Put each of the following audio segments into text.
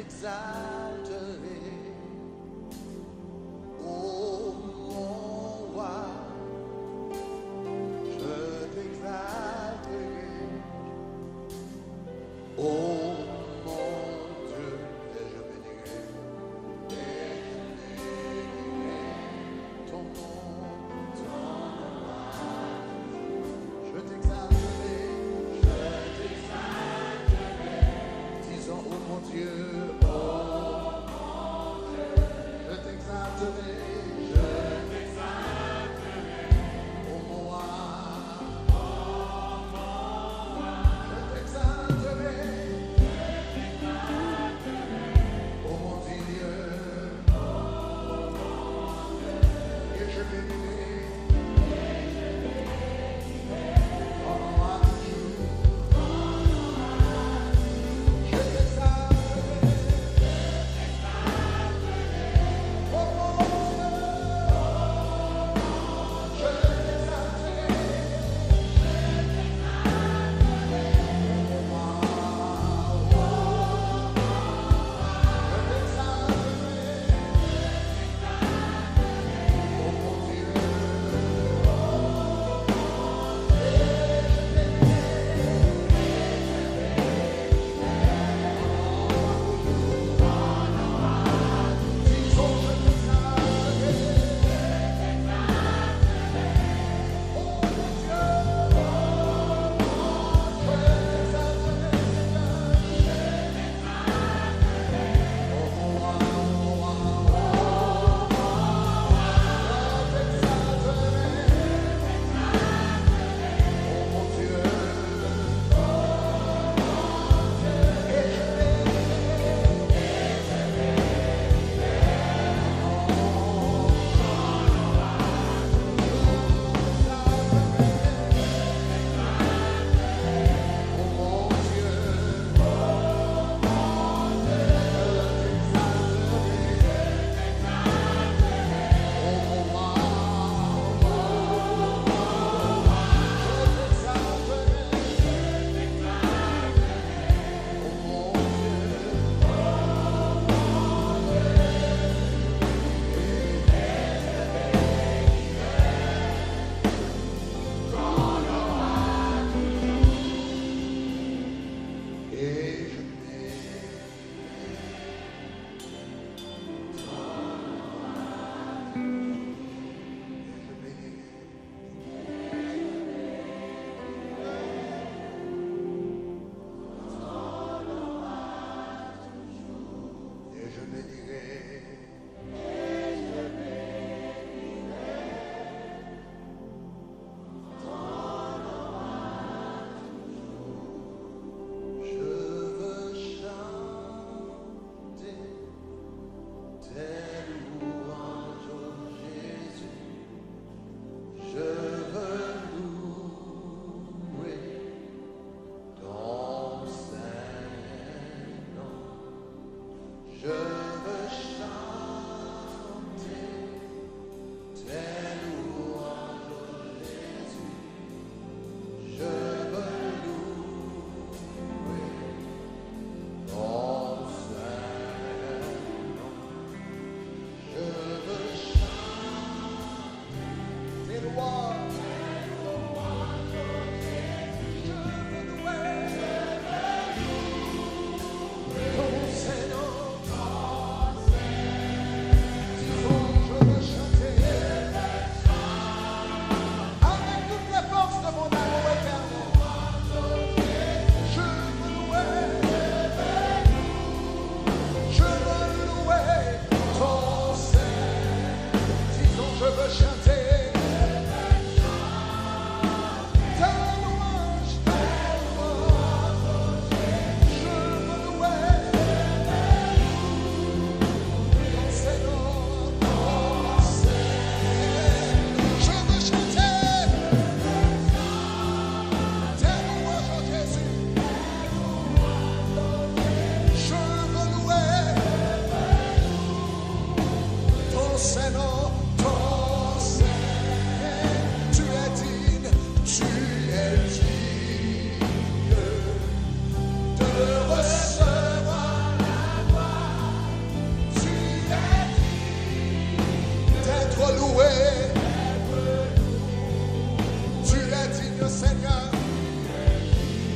t'exalterai, ô mon roi, je t'exalterai, ô mon Dieu, et je bénirai ton nom, je t'exalterai, disons, ô mon Dieu, je t'exalterai, ô mon roi, je t'exalterai, ô mon Dieu, et je bénirai ton nom à toujours. Je t'exalterai, ô mon Dieu, je t'exalterai, ô mon roi, je t'exalterai, ô mon Dieu, disons, je t'exalterai, ô mon Dieu, je t'exalterai, ô mon roi, je t'exalterai, ô mon Dieu, et je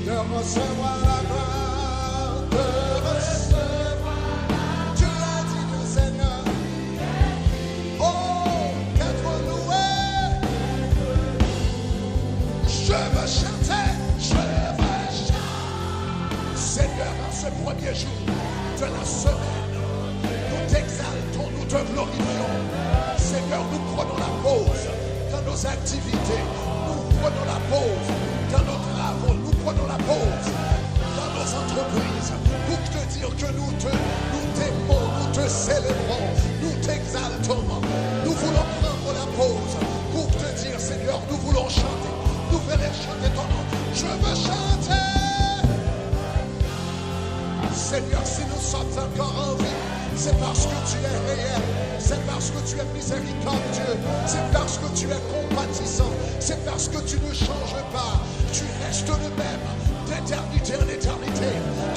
de recevoir la gloire, de recevoir. Tu l'as dit, le Seigneur. Oh, qu'être loué. Je veux chanter, je veux chanter. Seigneur, en ce premier jour de la semaine, nous t'exaltons, nous te glorifions. Seigneur, nous prenons la pause dans nos activités, nous prenons la pause dans nos travaux, nous prenons la pause dans nos entreprises pour te dire que nous t'aimons, nous te célébrons, nous t'exaltons. Nous voulons prendre la pause pour te dire, Seigneur, nous voulons chanter, nous voulons chanter ton nom. Je veux chanter. Seigneur, si nous sommes encore en vie, c'est parce que tu es réel, c'est parce que tu es miséricordieux, c'est parce que tu es compatissant, c'est parce que tu ne changes pas, tu restes le même d'éternité en éternité.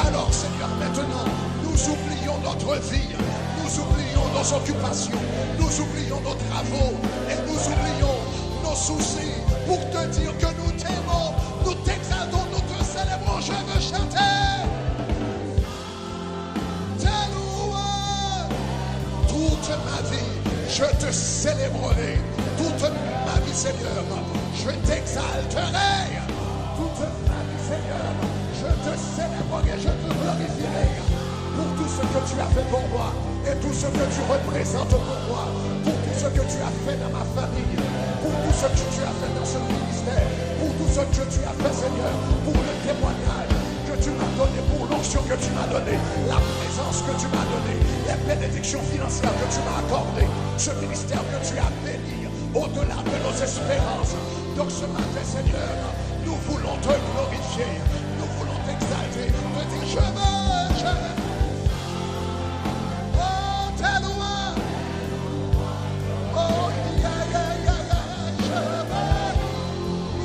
Alors Seigneur, maintenant, nous oublions notre vie, nous oublions nos occupations, nous oublions nos travaux et nous oublions nos soucis pour te dire que nous t'aimons, nous t'exaltons, nous te célébrons. Je veux chanter. Toute ma vie, je te célébrerai. Toute ma vie, Seigneur, je t'exalterai. Toute ma vie, Seigneur, je te célébrerai, je te glorifierai pour tout ce que tu as fait pour moi et tout ce que tu représentes pour moi, pour tout ce que tu as fait dans ma famille, pour tout ce que tu as fait dans ce ministère, pour tout ce que tu as fait, Seigneur, pour le témoignage que tu m'as donné, pour l'onction que tu m'as donné, la présence que tu m'as donnée, les bénédictions financières que tu m'as accordées, ce ministère que tu as béni au-delà de nos espérances. Donc ce matin, Seigneur, nous voulons te glorifier, nous voulons t'exalter, te dire je veux. Oh, t'es loin. Oh, je veux.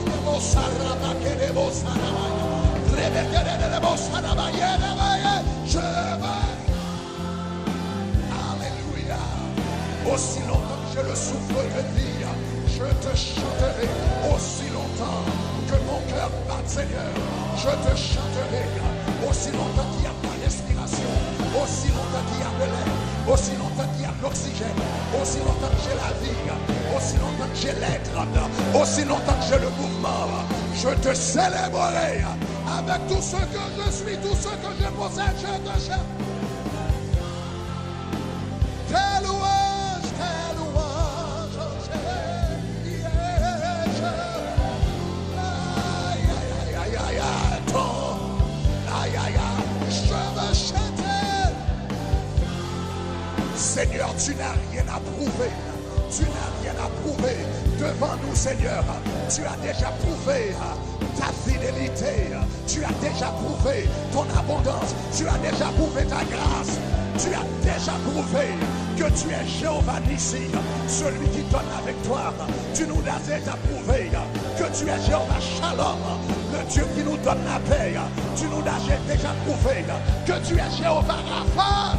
Il est beau, Sarama, qu'il est beau, Sarama. Je veux. Alléluia. Aussi longtemps que j'ai le souffle de vie, je te chanterai. Aussi longtemps que mon cœur bat, Seigneur, je te chanterai. Aussi longtemps qu'il y a de la respiration, aussi longtemps qu'il y a de l'air, aussi longtemps qu'il y a de l'oxygène, aussi longtemps que j'ai la vie, aussi longtemps que j'ai l'être, aussi longtemps que j'ai le mouvement, je te célébrerai. Avec tout ce que je suis, tout ce que je possède, je te chante. Tes louanges, je veux chanter. Seigneur, tu n'as rien à prouver. Tu n'as rien à prouver devant nous, Seigneur. Tu as déjà prouvé ta fidélité. Tu as déjà prouvé ton abondance. Tu as déjà prouvé ta grâce. Tu as déjà prouvé que tu es Jéhovah Nissi, celui qui donne la victoire. Tu nous as déjà prouvé que tu es Jéhovah Shalom, le Dieu qui nous donne la paix. Tu nous as déjà prouvé que tu es Jéhovah Rapha,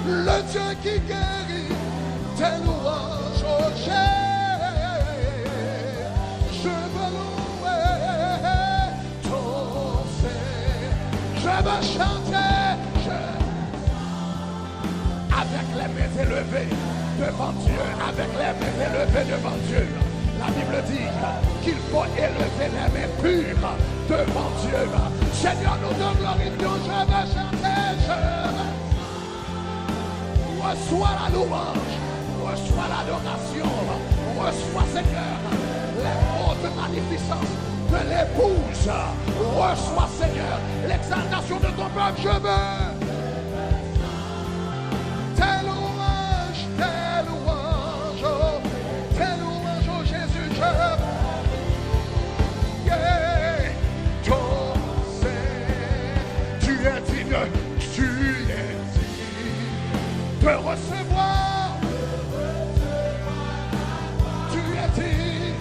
le Dieu qui guérit. Tes louanges, oh je veux louer ton Seigneur. Je veux chanter avec les mains élevées devant Dieu, avec les mains élevées devant Dieu. La Bible dit qu'il faut élever les mains pures devant Dieu. Seigneur, nous te glorifions, je veux chanter, reçois la louange, reçois l'adoration, reçois, Seigneur, les mots de magnificence de l'épouse. Reçois, Seigneur, l'exaltation de ton peuple. Je veux tes louanges, oh Jésus, je veux. Yeah. Ton Seigneur, tu es digne de recevoir. Tu es digne.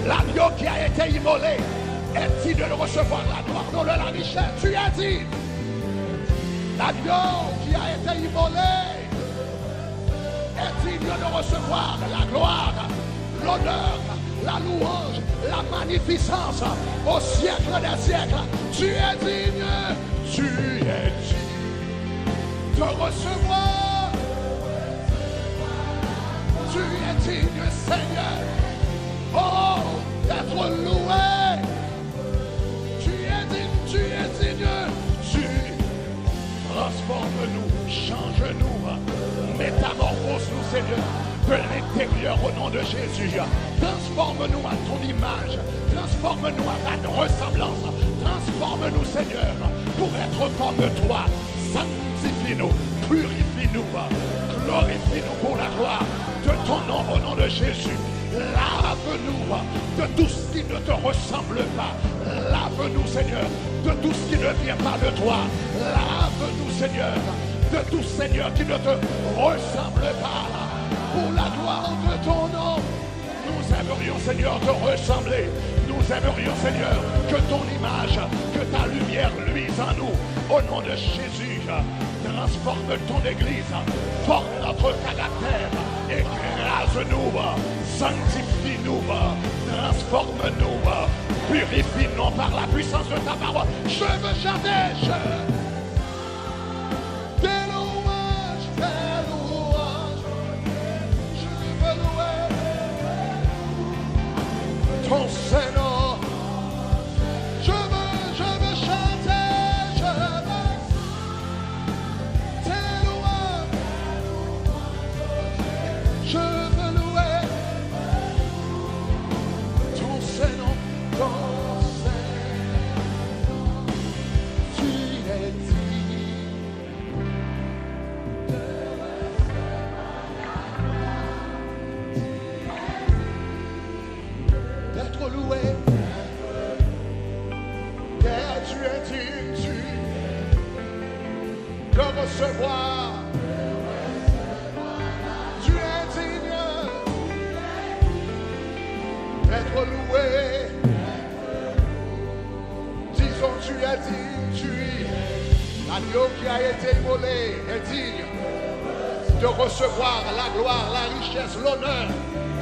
L'agneau qui a été immolé est digne de recevoir la gloire, non de la richesse. Tu es digne. L'agneau qui a été immolé est digne de recevoir la gloire, l'honneur, la louange, la magnificence au siècle des siècles. Tu es digne de recevoir. Tu es digne, Seigneur, oh, d'être loué. Tu es digne, tu transforme-nous, change-nous, métamorphose-nous, Seigneur, de l'intérieur au nom de Jésus. Transforme-nous à ton image, transforme-nous à ta ressemblance, transforme-nous, Seigneur, pour être comme toi. Sanctifie-nous, purifie-nous, glorifie-nous pour la gloire de ton nom au nom de Jésus. Lave-nous de tout ce qui ne te ressemble pas. Lave-nous, Seigneur, de tout ce qui ne vient pas de toi. Lave-nous, Seigneur, de tout, Seigneur, qui ne te ressemble pas. Pour la gloire de ton nom, nous aimerions, Seigneur, te ressembler. Nous aimerions, Seigneur, que ton image, que ta lumière luise en nous. Au nom de Jésus, transforme ton Église, forme notre caractère, écrase-nous, sanctifie-nous, transforme-nous, purifie-nous par la puissance de ta parole. Je veux chanter, tes louanges, je veux louer ton Saint-Nom. Je veux chanter, tes louanges, je veux louer ton Saint-Nom, ton Saint-Nom. Tu es digne d'être loué. Car tu es digne de recevoir. Tu es digne d'être loué. Disons, tu es digne, l'agneau qui a été immolé est digne de recevoir la gloire, la richesse, l'honneur,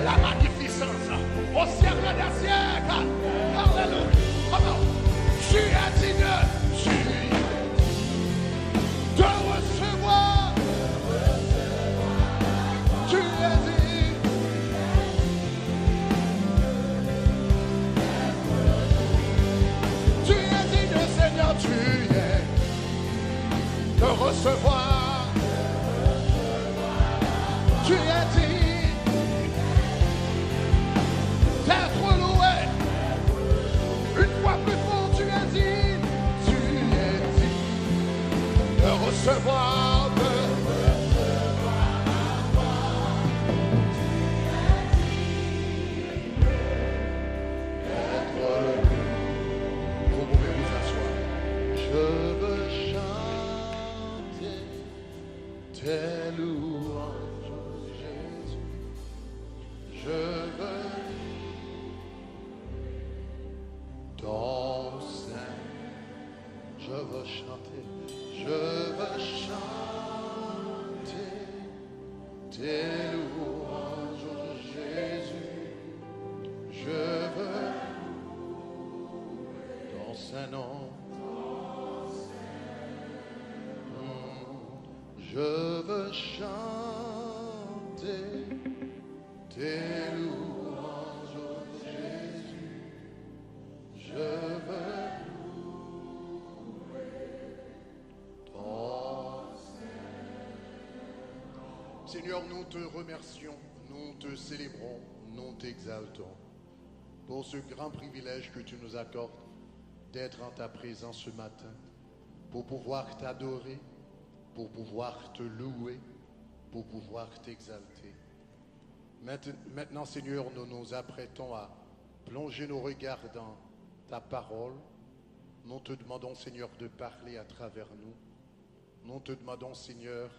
la magnificence au siècle des siècles. Alléluia. Comment? Tu es digne, de recevoir. Tu es digne. Tu es digne, Seigneur, tu es de recevoir. Tu es digne d'être loué. Une fois plus fort, tu es digne de recevoir. Vous pouvez vous asseoir. Je veux chanter tes louanges, Jésus. Je veux ton sein. Je veux chanter. Je veux chanter tes louanges, Jésus. Je veux ton Saint-Nom. Je veux chanter tes louanges, Jésus. Je veux Seigneur, nous te remercions, nous te célébrons, nous t'exaltons pour ce grand privilège que tu nous accordes d'être en ta présence ce matin, pour pouvoir t'adorer, pour pouvoir te louer, pour pouvoir t'exalter. Maintenant, Seigneur, nous nous apprêtons à plonger nos regards dans ta parole. Nous te demandons, Seigneur, de parler à travers nous. Nous te demandons, Seigneur,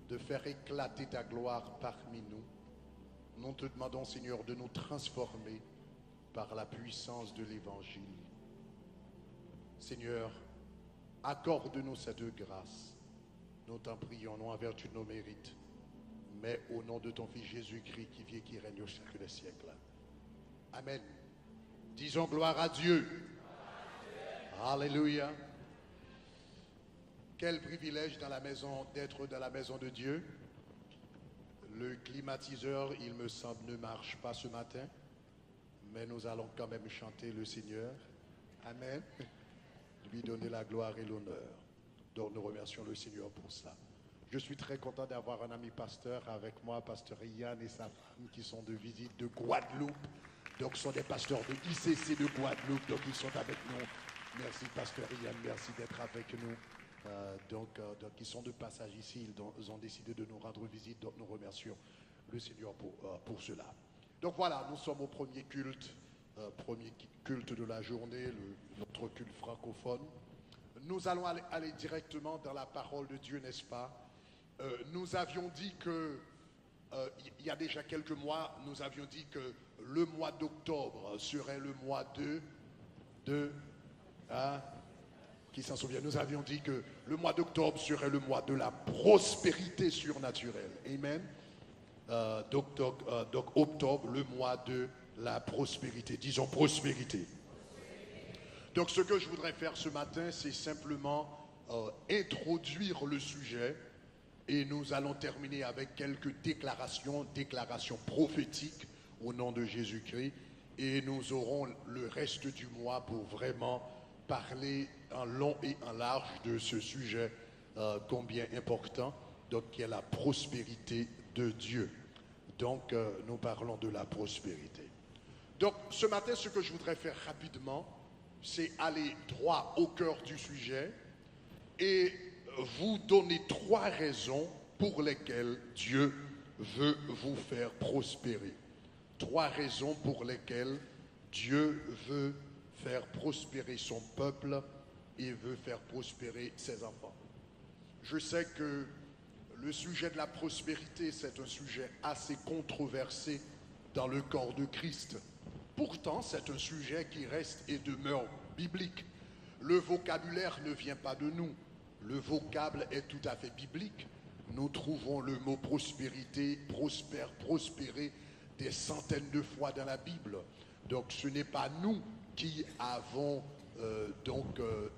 de faire éclater ta gloire parmi nous. Nous te demandons, Seigneur, de nous transformer par la puissance de l'Évangile. Seigneur, accorde-nous cette grâce. Nous t'en prions, non en vertu de nos mérites, mais au nom de ton Fils Jésus-Christ qui vit et qui règne au siècle des siècles. Amen. Disons gloire à Dieu. Alléluia. Quel privilège d'être dans la maison de Dieu. Le climatiseur, il me semble, ne marche pas ce matin, mais nous allons quand même chanter le Seigneur. Amen. Lui donner la gloire et l'honneur. Donc nous remercions le Seigneur pour ça. Je suis très content d'avoir un ami pasteur avec moi, pasteur Yann et sa femme qui sont de visite de Guadeloupe. Donc ce sont des pasteurs de ICC de Guadeloupe, donc ils sont avec nous. Merci pasteur Yann, merci d'être avec nous. Donc ils sont de passage ici, ils ont décidé de nous rendre visite, donc nous remercions le Seigneur pour cela. Donc voilà, nous sommes au premier culte de la journée, notre culte francophone. Nous allons aller directement dans la parole de Dieu, n'est-ce pas? Nous avions dit que, il y a déjà quelques mois, nous avions dit que le mois d'octobre serait le mois qui s'en souvient? Nous avions dit que le mois d'octobre serait le mois de la prospérité surnaturelle. Amen. Donc octobre, le mois de la prospérité. Disons prospérité. Donc ce que je voudrais faire ce matin, c'est simplement introduire le sujet et nous allons terminer avec quelques déclarations prophétiques au nom de Jésus-Christ et nous aurons le reste du mois pour vraiment parler en long et en large de ce sujet combien important, donc qui est la prospérité de Dieu. Donc nous parlons de la prospérité. Donc ce matin, ce que je voudrais faire rapidement, c'est aller droit au cœur du sujet et vous donner 3 raisons pour lesquelles Dieu veut vous faire prospérer. 3 raisons pour lesquelles Dieu veut faire prospérer son peuple et veut faire prospérer ses enfants. Je sais que le sujet de la prospérité, c'est un sujet assez controversé dans le corps de Christ. Pourtant, c'est un sujet qui reste et demeure biblique. Le vocabulaire ne vient pas de nous. Le vocable est tout à fait biblique. Nous trouvons le mot prospérité, prospère, prospérer des centaines de fois dans la Bible. Donc ce n'est pas nous qui avons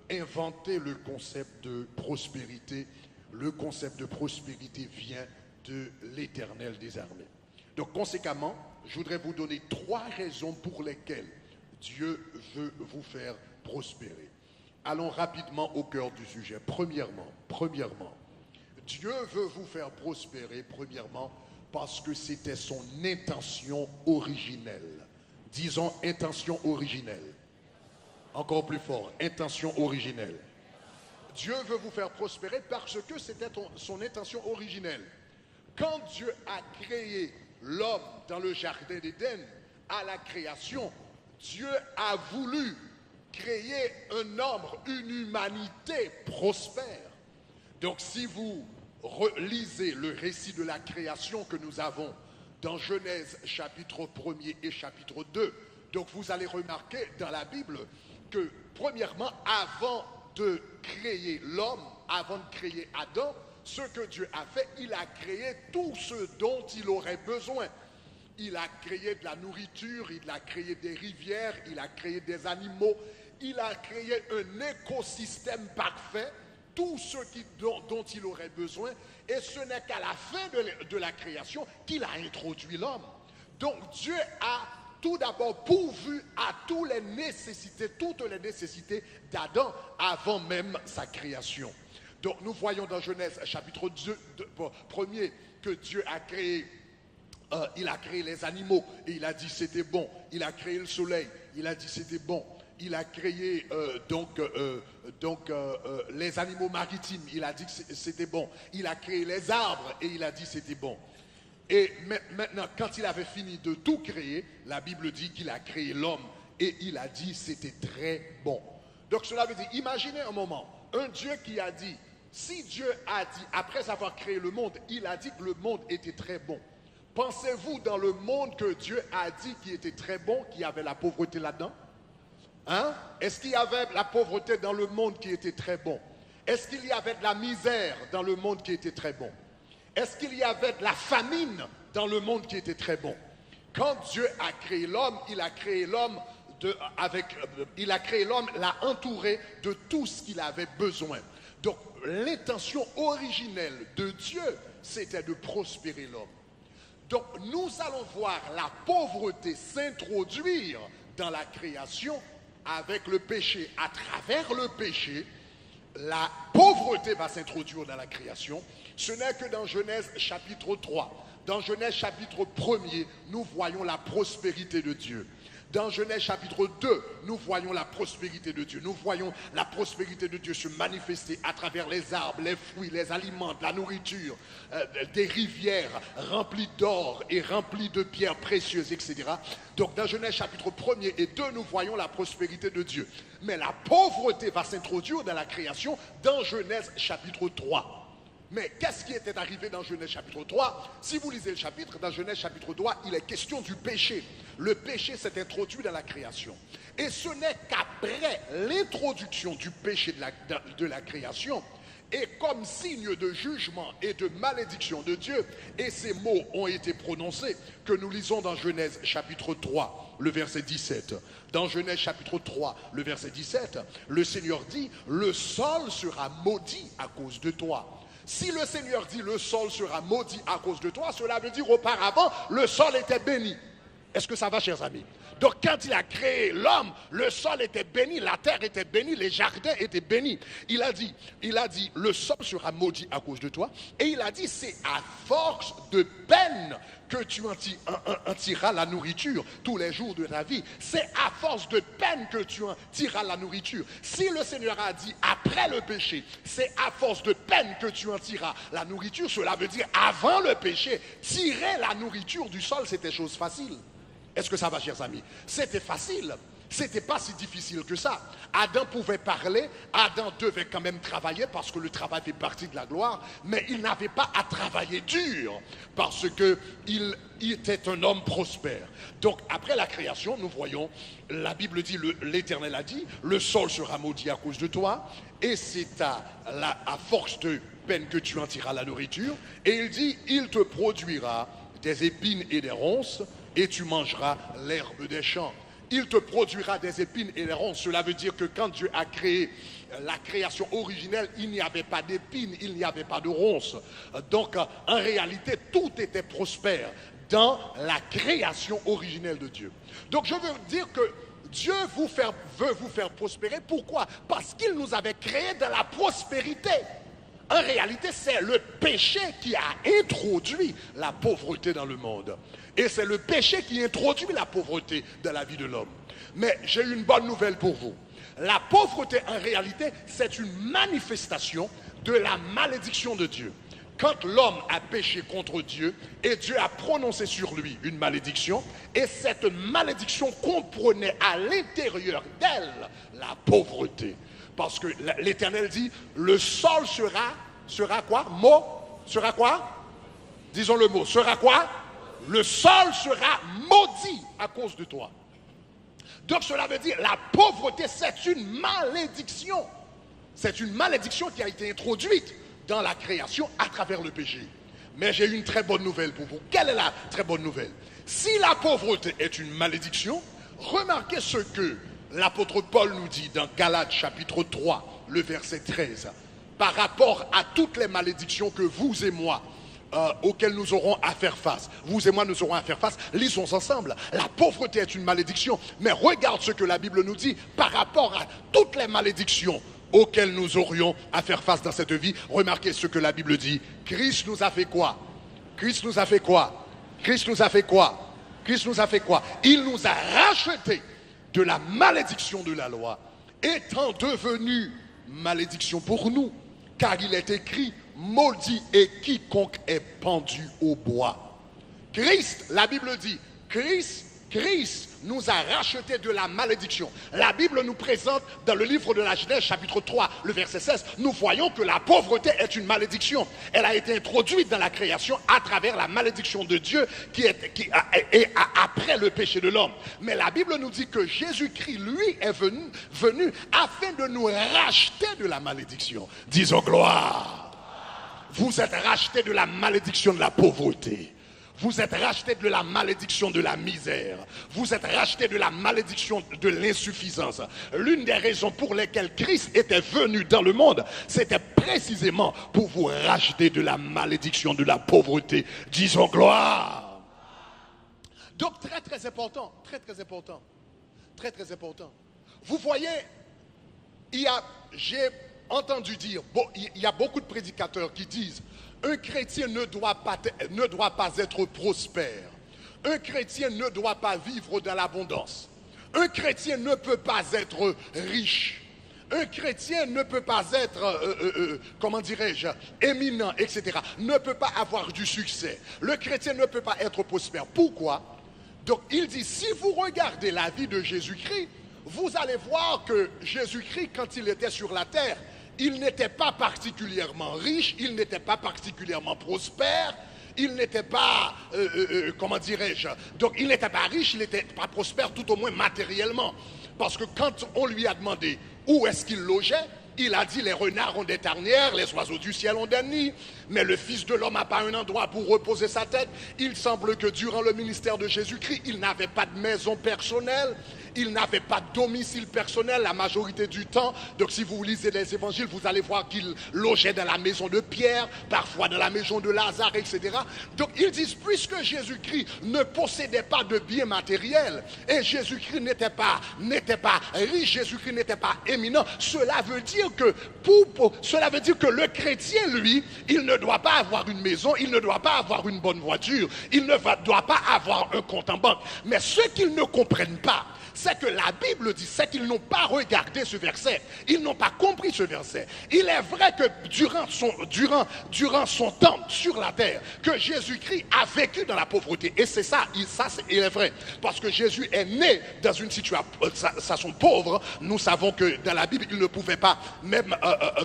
inventé le concept de prospérité. Le concept de prospérité vient de l'Éternel des armées. Donc conséquemment, je voudrais vous donner 3 raisons pour lesquelles Dieu veut vous faire prospérer. Allons rapidement au cœur du sujet. Premièrement, Dieu veut vous faire prospérer, premièrement, parce que c'était son intention originelle. Disons intention originelle. Encore plus fort, intention originelle. Dieu veut vous faire prospérer parce que c'était son intention originelle. Quand Dieu a créé l'homme dans le jardin d'Éden, à la création, Dieu a voulu créer un homme, une humanité prospère. Donc si vous relisez le récit de la création que nous avons dans Genèse chapitre 1er et chapitre 2, donc vous allez remarquer dans la Bible que premièrement, avant de créer l'homme, avant de créer Adam, ce que Dieu a fait, il a créé tout ce dont il aurait besoin. Il a créé de la nourriture, il a créé des rivières, il a créé des animaux, il a créé un écosystème parfait, tout ce dont il aurait besoin, et ce n'est qu'à la fin de la création qu'il a introduit l'homme. Donc Dieu a tout d'abord pourvu à toutes les nécessités d'Adam avant même sa création. Donc nous voyons dans Genèse chapitre 1er que Dieu a créé, il a créé les animaux et il a dit c'était bon. Il a créé le soleil, il a dit c'était bon. Il a créé les animaux maritimes, il a dit que c'était bon. Il a créé les arbres et il a dit c'était bon. Et maintenant, quand il avait fini de tout créer, la Bible dit qu'il a créé l'homme et il a dit c'était très bon. Donc cela veut dire, imaginez un moment, un Dieu qui a dit, si Dieu a dit, après avoir créé le monde, il a dit que le monde était très bon. Pensez-vous dans le monde que Dieu a dit qui était très bon, qu'il y avait la pauvreté là-dedans? Hein? Est-ce qu'il y avait la pauvreté dans le monde qui était très bon? Est-ce qu'il y avait de la misère dans le monde qui était très bon? Est-ce qu'il y avait de la famine dans le monde qui était très bon? Quand Dieu a créé l'homme, il a créé l'homme l'a entouré de tout ce qu'il avait besoin. Donc l'intention originelle de Dieu, c'était de prospérer l'homme. Donc nous allons voir la pauvreté s'introduire dans la création avec le péché. À travers le péché, la pauvreté va s'introduire dans la création. Ce n'est que dans Genèse chapitre 3. Dans Genèse chapitre 1er, nous voyons la prospérité de Dieu. Dans Genèse chapitre 2, nous voyons la prospérité de Dieu. Nous voyons la prospérité de Dieu se manifester à travers les arbres, les fruits, les aliments, la nourriture, des rivières remplies d'or et remplies de pierres précieuses, etc. Donc dans Genèse chapitre 1er et 2, nous voyons la prospérité de Dieu. Mais la pauvreté va s'introduire dans la création dans Genèse chapitre 3. Mais qu'est-ce qui était arrivé dans Genèse chapitre 3? Si vous lisez le chapitre, dans Genèse chapitre 3, il est question du péché. Le péché s'est introduit dans la création. Et ce n'est qu'après l'introduction du péché de la création, et comme signe de jugement et de malédiction de Dieu, et ces mots ont été prononcés, que nous lisons dans Genèse chapitre 3, le verset 17. Dans Genèse chapitre 3, le verset 17, le Seigneur dit, le sol sera maudit à cause de toi. Si le Seigneur dit le sol sera maudit à cause de toi, cela veut dire auparavant le sol était béni. Est-ce que ça va, chers amis? Donc quand il a créé l'homme, le sol était béni, la terre était bénie, les jardins étaient bénis. Il a dit, le sol sera maudit à cause de toi. Et il a dit, c'est à force de peine que tu en tireras la nourriture tous les jours de ta vie. C'est à force de peine que tu en tireras la nourriture. Si le Seigneur a dit après le péché, c'est à force de peine que tu en tireras la nourriture, cela veut dire avant le péché, tirer la nourriture du sol, c'était chose facile. Est-ce que ça va, chers amis? C'était facile. C'était pas si difficile que ça. Adam pouvait parler, Adam devait quand même travailler parce que le travail fait partie de la gloire, mais il n'avait pas à travailler dur parce qu'il était un homme prospère. Donc après la création, nous voyons, la Bible dit, l'Éternel a dit, le sol sera maudit à cause de toi, et c'est à force de peine que tu en tireras la nourriture, et il dit, il te produira des épines et des ronces, et tu mangeras l'herbe des champs. Il te produira des épines et des ronces. Cela veut dire que quand Dieu a créé la création originelle, il n'y avait pas d'épines, il n'y avait pas de ronces. Donc en réalité, tout était prospère dans la création originelle de Dieu. Donc je veux dire que Dieu veut vous faire prospérer. Pourquoi? Parce qu'il nous avait créés dans la prospérité. En réalité, c'est le péché qui a introduit la pauvreté dans le monde. Et c'est le péché qui introduit la pauvreté dans la vie de l'homme. Mais j'ai une bonne nouvelle pour vous. La pauvreté, en réalité, c'est une manifestation de la malédiction de Dieu. Quand l'homme a péché contre Dieu, et Dieu a prononcé sur lui une malédiction, et cette malédiction comprenait à l'intérieur d'elle la pauvreté. Parce que l'Éternel dit, le sol sera quoi? Sera quoi? Disons le mot. Sera quoi? Le sol sera maudit à cause de toi. Donc cela veut dire, la pauvreté, c'est une malédiction. C'est une malédiction qui a été introduite dans la création à travers le péché. Mais j'ai une très bonne nouvelle pour vous. Quelle est la très bonne nouvelle? Si la pauvreté est une malédiction, remarquez ce que l'apôtre Paul nous dit dans Galates chapitre 3, le verset 13, par rapport à toutes les malédictions que vous et moi, auxquelles nous aurons à faire face. Vous et moi, nous aurons à faire face. Lisons ensemble. La pauvreté est une malédiction. Mais regarde ce que la Bible nous dit par rapport à toutes les malédictions auxquelles nous aurions à faire face dans cette vie. Remarquez ce que la Bible dit. Christ nous a fait quoi? Christ nous a fait quoi? Christ nous a fait quoi? Christ nous a fait quoi? Il nous a rachetés de la malédiction de la loi, étant devenu malédiction pour nous. Car il est écrit, maudit est quiconque est pendu au bois. Christ, la Bible dit, Christ nous a rachetés de la malédiction. La Bible nous présente dans le livre de la Genèse, chapitre 3, le verset 16, nous voyons que la pauvreté est une malédiction. Elle a été introduite dans la création à travers la malédiction de Dieu après le péché de l'homme. Mais la Bible nous dit que Jésus-Christ, lui, est venu afin de nous racheter de la malédiction. Disons gloire. Vous êtes rachetés de la malédiction de la pauvreté. Vous êtes rachetés de la malédiction de la misère. Vous êtes rachetés de la malédiction de l'insuffisance. L'une des raisons pour lesquelles Christ était venu dans le monde, c'était précisément pour vous racheter de la malédiction de la pauvreté. Disons gloire. Donc très important, très important. Vous voyez, j'ai entendu dire, il y a beaucoup de prédicateurs qui disent, un chrétien ne doit pas être prospère. Un chrétien ne doit pas vivre dans l'abondance. Un chrétien ne peut pas être riche. Un chrétien ne peut pas être, comment dirais-je, éminent, etc. Ne peut pas avoir du succès. Le chrétien ne peut pas être prospère. Pourquoi? Donc il dit, si vous regardez la vie de Jésus-Christ, vous allez voir que Jésus-Christ, quand il était sur la terre, il n'était pas particulièrement riche, il n'était pas particulièrement prospère, il n'était pas, comment dirais-je, donc il n'était pas riche, il n'était pas prospère, tout au moins matériellement. Parce que quand on lui a demandé où est-ce qu'il logeait, il a dit les renards ont des tanières, les oiseaux du ciel ont des nids, mais le Fils de l'homme n'a pas un endroit pour reposer sa tête. Il semble que durant le ministère de Jésus-Christ, il n'avait pas de maison personnelle, il n'avait pas de domicile personnel la majorité du temps. Donc si vous lisez les évangiles, vous allez voir qu'il logeait dans la maison de Pierre, parfois dans la maison de Lazare, etc. Donc ils disent, puisque Jésus-Christ ne possédait pas de biens matériels, et Jésus-Christ n'était pas riche, Jésus-Christ n'était pas éminent, cela veut dire que le chrétien, lui, il ne doit pas avoir une maison, il ne doit pas avoir une bonne voiture, il ne doit pas avoir un compte en banque. Mais ce qu'ils ne comprennent pas, c'est que la Bible dit, c'est qu'ils n'ont pas regardé ce verset, ils n'ont pas compris ce verset. Il est vrai que durant son temps sur la terre, que Jésus-Christ a vécu dans la pauvreté. Et c'est ça, il est vrai. Parce que Jésus est né dans une situation pauvre. Nous savons que dans la Bible, il ne pouvait pas même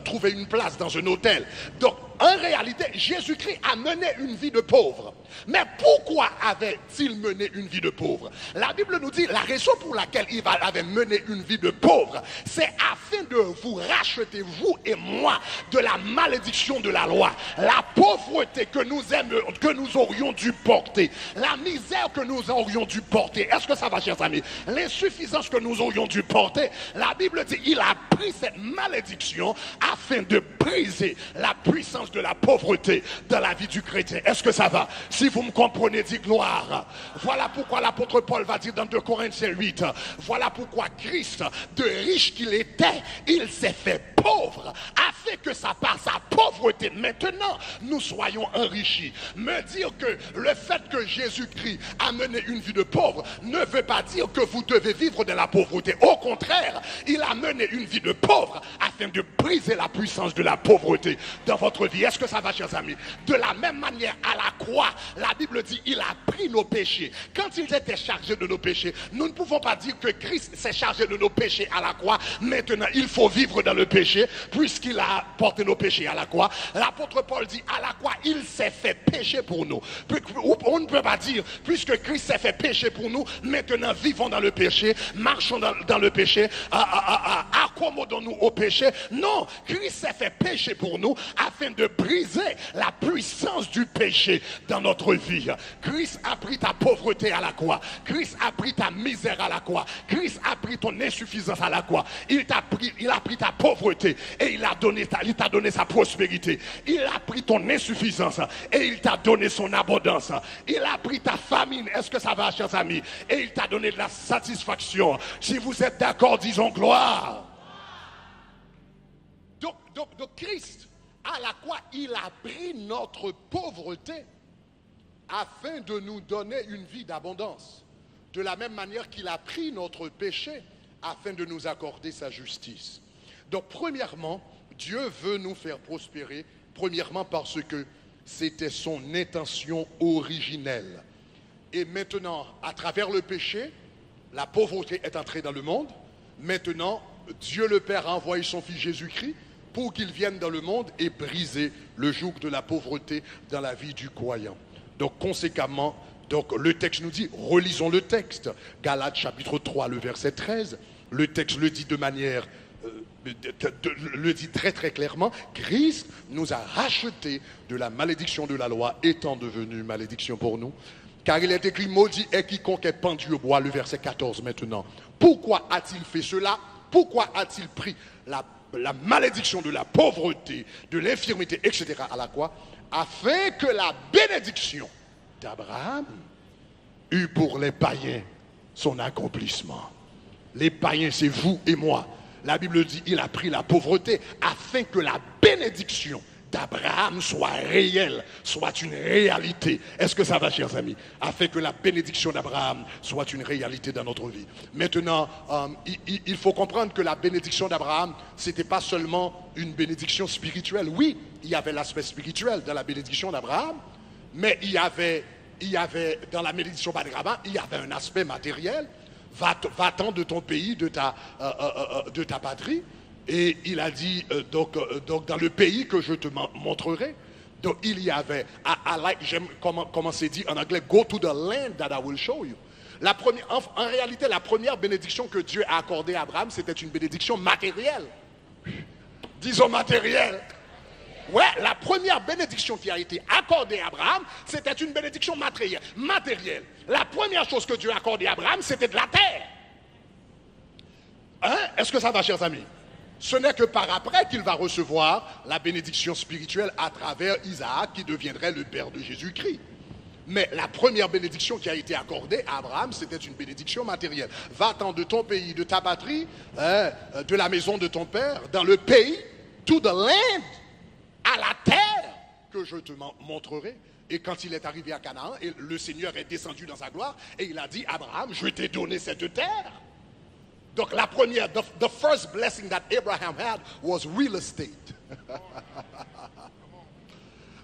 trouver une place dans un hôtel. Donc, en réalité, Jésus-Christ a mené une vie de pauvre. Mais pourquoi avait-il mené une vie de pauvre? La Bible nous dit, la raison pour laquelle il avait mené une vie de pauvre, c'est afin de vous racheter, vous et moi, de la malédiction de la loi. La pauvreté que nous aurions dû porter, la misère que nous aurions dû porter. Est-ce que ça va, chers amis? L'insuffisance que nous aurions dû porter, la Bible dit, il a pris cette malédiction afin de briser la puissance de la pauvreté dans la vie du chrétien. Est-ce que ça va? Si vous me comprenez, dites gloire. Voilà pourquoi l'apôtre Paul va dire dans 2 Corinthiens 8, voilà pourquoi Christ, de riche qu'il était, il s'est fait pauvre, afin que par sa pauvreté, maintenant, nous soyons enrichis. Me dire que le fait que Jésus-Christ a mené une vie de pauvre ne veut pas dire que vous devez vivre de la pauvreté. Au contraire, il a mené une vie de pauvre afin de briser la puissance de la pauvreté dans votre vie. Est-ce que ça va, chers amis? De la même manière, à la croix, la Bible dit, il a pris nos péchés. Quand il était chargé de nos péchés, nous ne pouvons pas dire que Christ s'est chargé de nos péchés à la croix. Maintenant, il faut vivre dans le péché, puisqu'il a porté nos péchés à la croix. L'apôtre Paul dit, à la croix, il s'est fait pécher pour nous. On ne peut pas dire, puisque Christ s'est fait pécher pour nous, maintenant vivons dans le péché, marchons dans le péché, accommodons-nous au péché. Non, Christ s'est fait pécher pour nous, afin de briser la puissance du péché dans notre vie. Christ a pris ta pauvreté à la croix. Christ a pris ta misère à la croix. Christ a pris ton insuffisance à la croix. Il a pris ta pauvreté et il t'a donné sa prospérité. Il a pris ton insuffisance et il t'a donné son abondance. Il a pris ta famine. Est-ce que ça va, chers amis? Et il t'a donné de la satisfaction. Si vous êtes d'accord, disons gloire. Donc Christ, à la croix, il a pris notre pauvreté afin de nous donner une vie d'abondance. De la même manière qu'il a pris notre péché afin de nous accorder sa justice. Donc premièrement, Dieu veut nous faire prospérer, premièrement parce que c'était son intention originelle. Et maintenant, à travers le péché, la pauvreté est entrée dans le monde. Maintenant, Dieu le Père a envoyé son Fils Jésus-Christ pour qu'il vienne dans le monde et briser le joug de la pauvreté dans la vie du croyant. Donc conséquemment, le texte nous dit, relisons le texte, Galates chapitre 3, le verset 13, le texte le dit de manière le dit très très clairement, Christ nous a rachetés de la malédiction de la loi étant devenu malédiction pour nous. Car il est écrit, maudit est quiconque est pendu au bois, le verset 14 maintenant. Pourquoi a-t-il fait cela? Pourquoi a-t-il pris la malédiction de la pauvreté, de l'infirmité, etc. à la croix? Afin que la bénédiction d'Abraham eût pour les païens son accomplissement. Les païens, c'est vous et moi. La Bible dit, il a pris la pauvreté afin que la bénédiction d'Abraham soit réelle, soit une réalité. Est-ce que ça va, chers amis? Afin que la bénédiction d'Abraham soit une réalité dans notre vie. Maintenant, il faut comprendre que la bénédiction d'Abraham, ce n'était pas seulement une bénédiction spirituelle. Oui, il y avait l'aspect spirituel dans la bénédiction d'Abraham, mais il y avait dans la bénédiction d'Abraham, il y avait un aspect matériel. Va-t'en de ton pays, de ta patrie. Et il a dit, donc dans le pays que je te montrerai, donc il y avait, j'aime comment c'est dit en anglais, go to the land that I will show you. En réalité, la première bénédiction que Dieu a accordée à Abraham, c'était une bénédiction matérielle. Disons matérielle. Ouais, la première bénédiction qui a été accordée à Abraham, c'était une bénédiction matérielle. La première chose que Dieu a accordée à Abraham, c'était de la terre. Hein? Est-ce que ça va, chers amis? Ce n'est que par après qu'il va recevoir la bénédiction spirituelle à travers Isaac, qui deviendrait le père de Jésus-Christ. Mais la première bénédiction qui a été accordée à Abraham, c'était une bénédiction matérielle. Va-t'en de ton pays, de ta patrie, de la maison de ton père, dans le pays, to the land, à la terre que je te montrerai. Et quand il est arrivé à Canaan, le Seigneur est descendu dans sa gloire et il a dit, Abraham, je t'ai donné cette terre. Donc la première, the first blessing that Abraham had was real estate.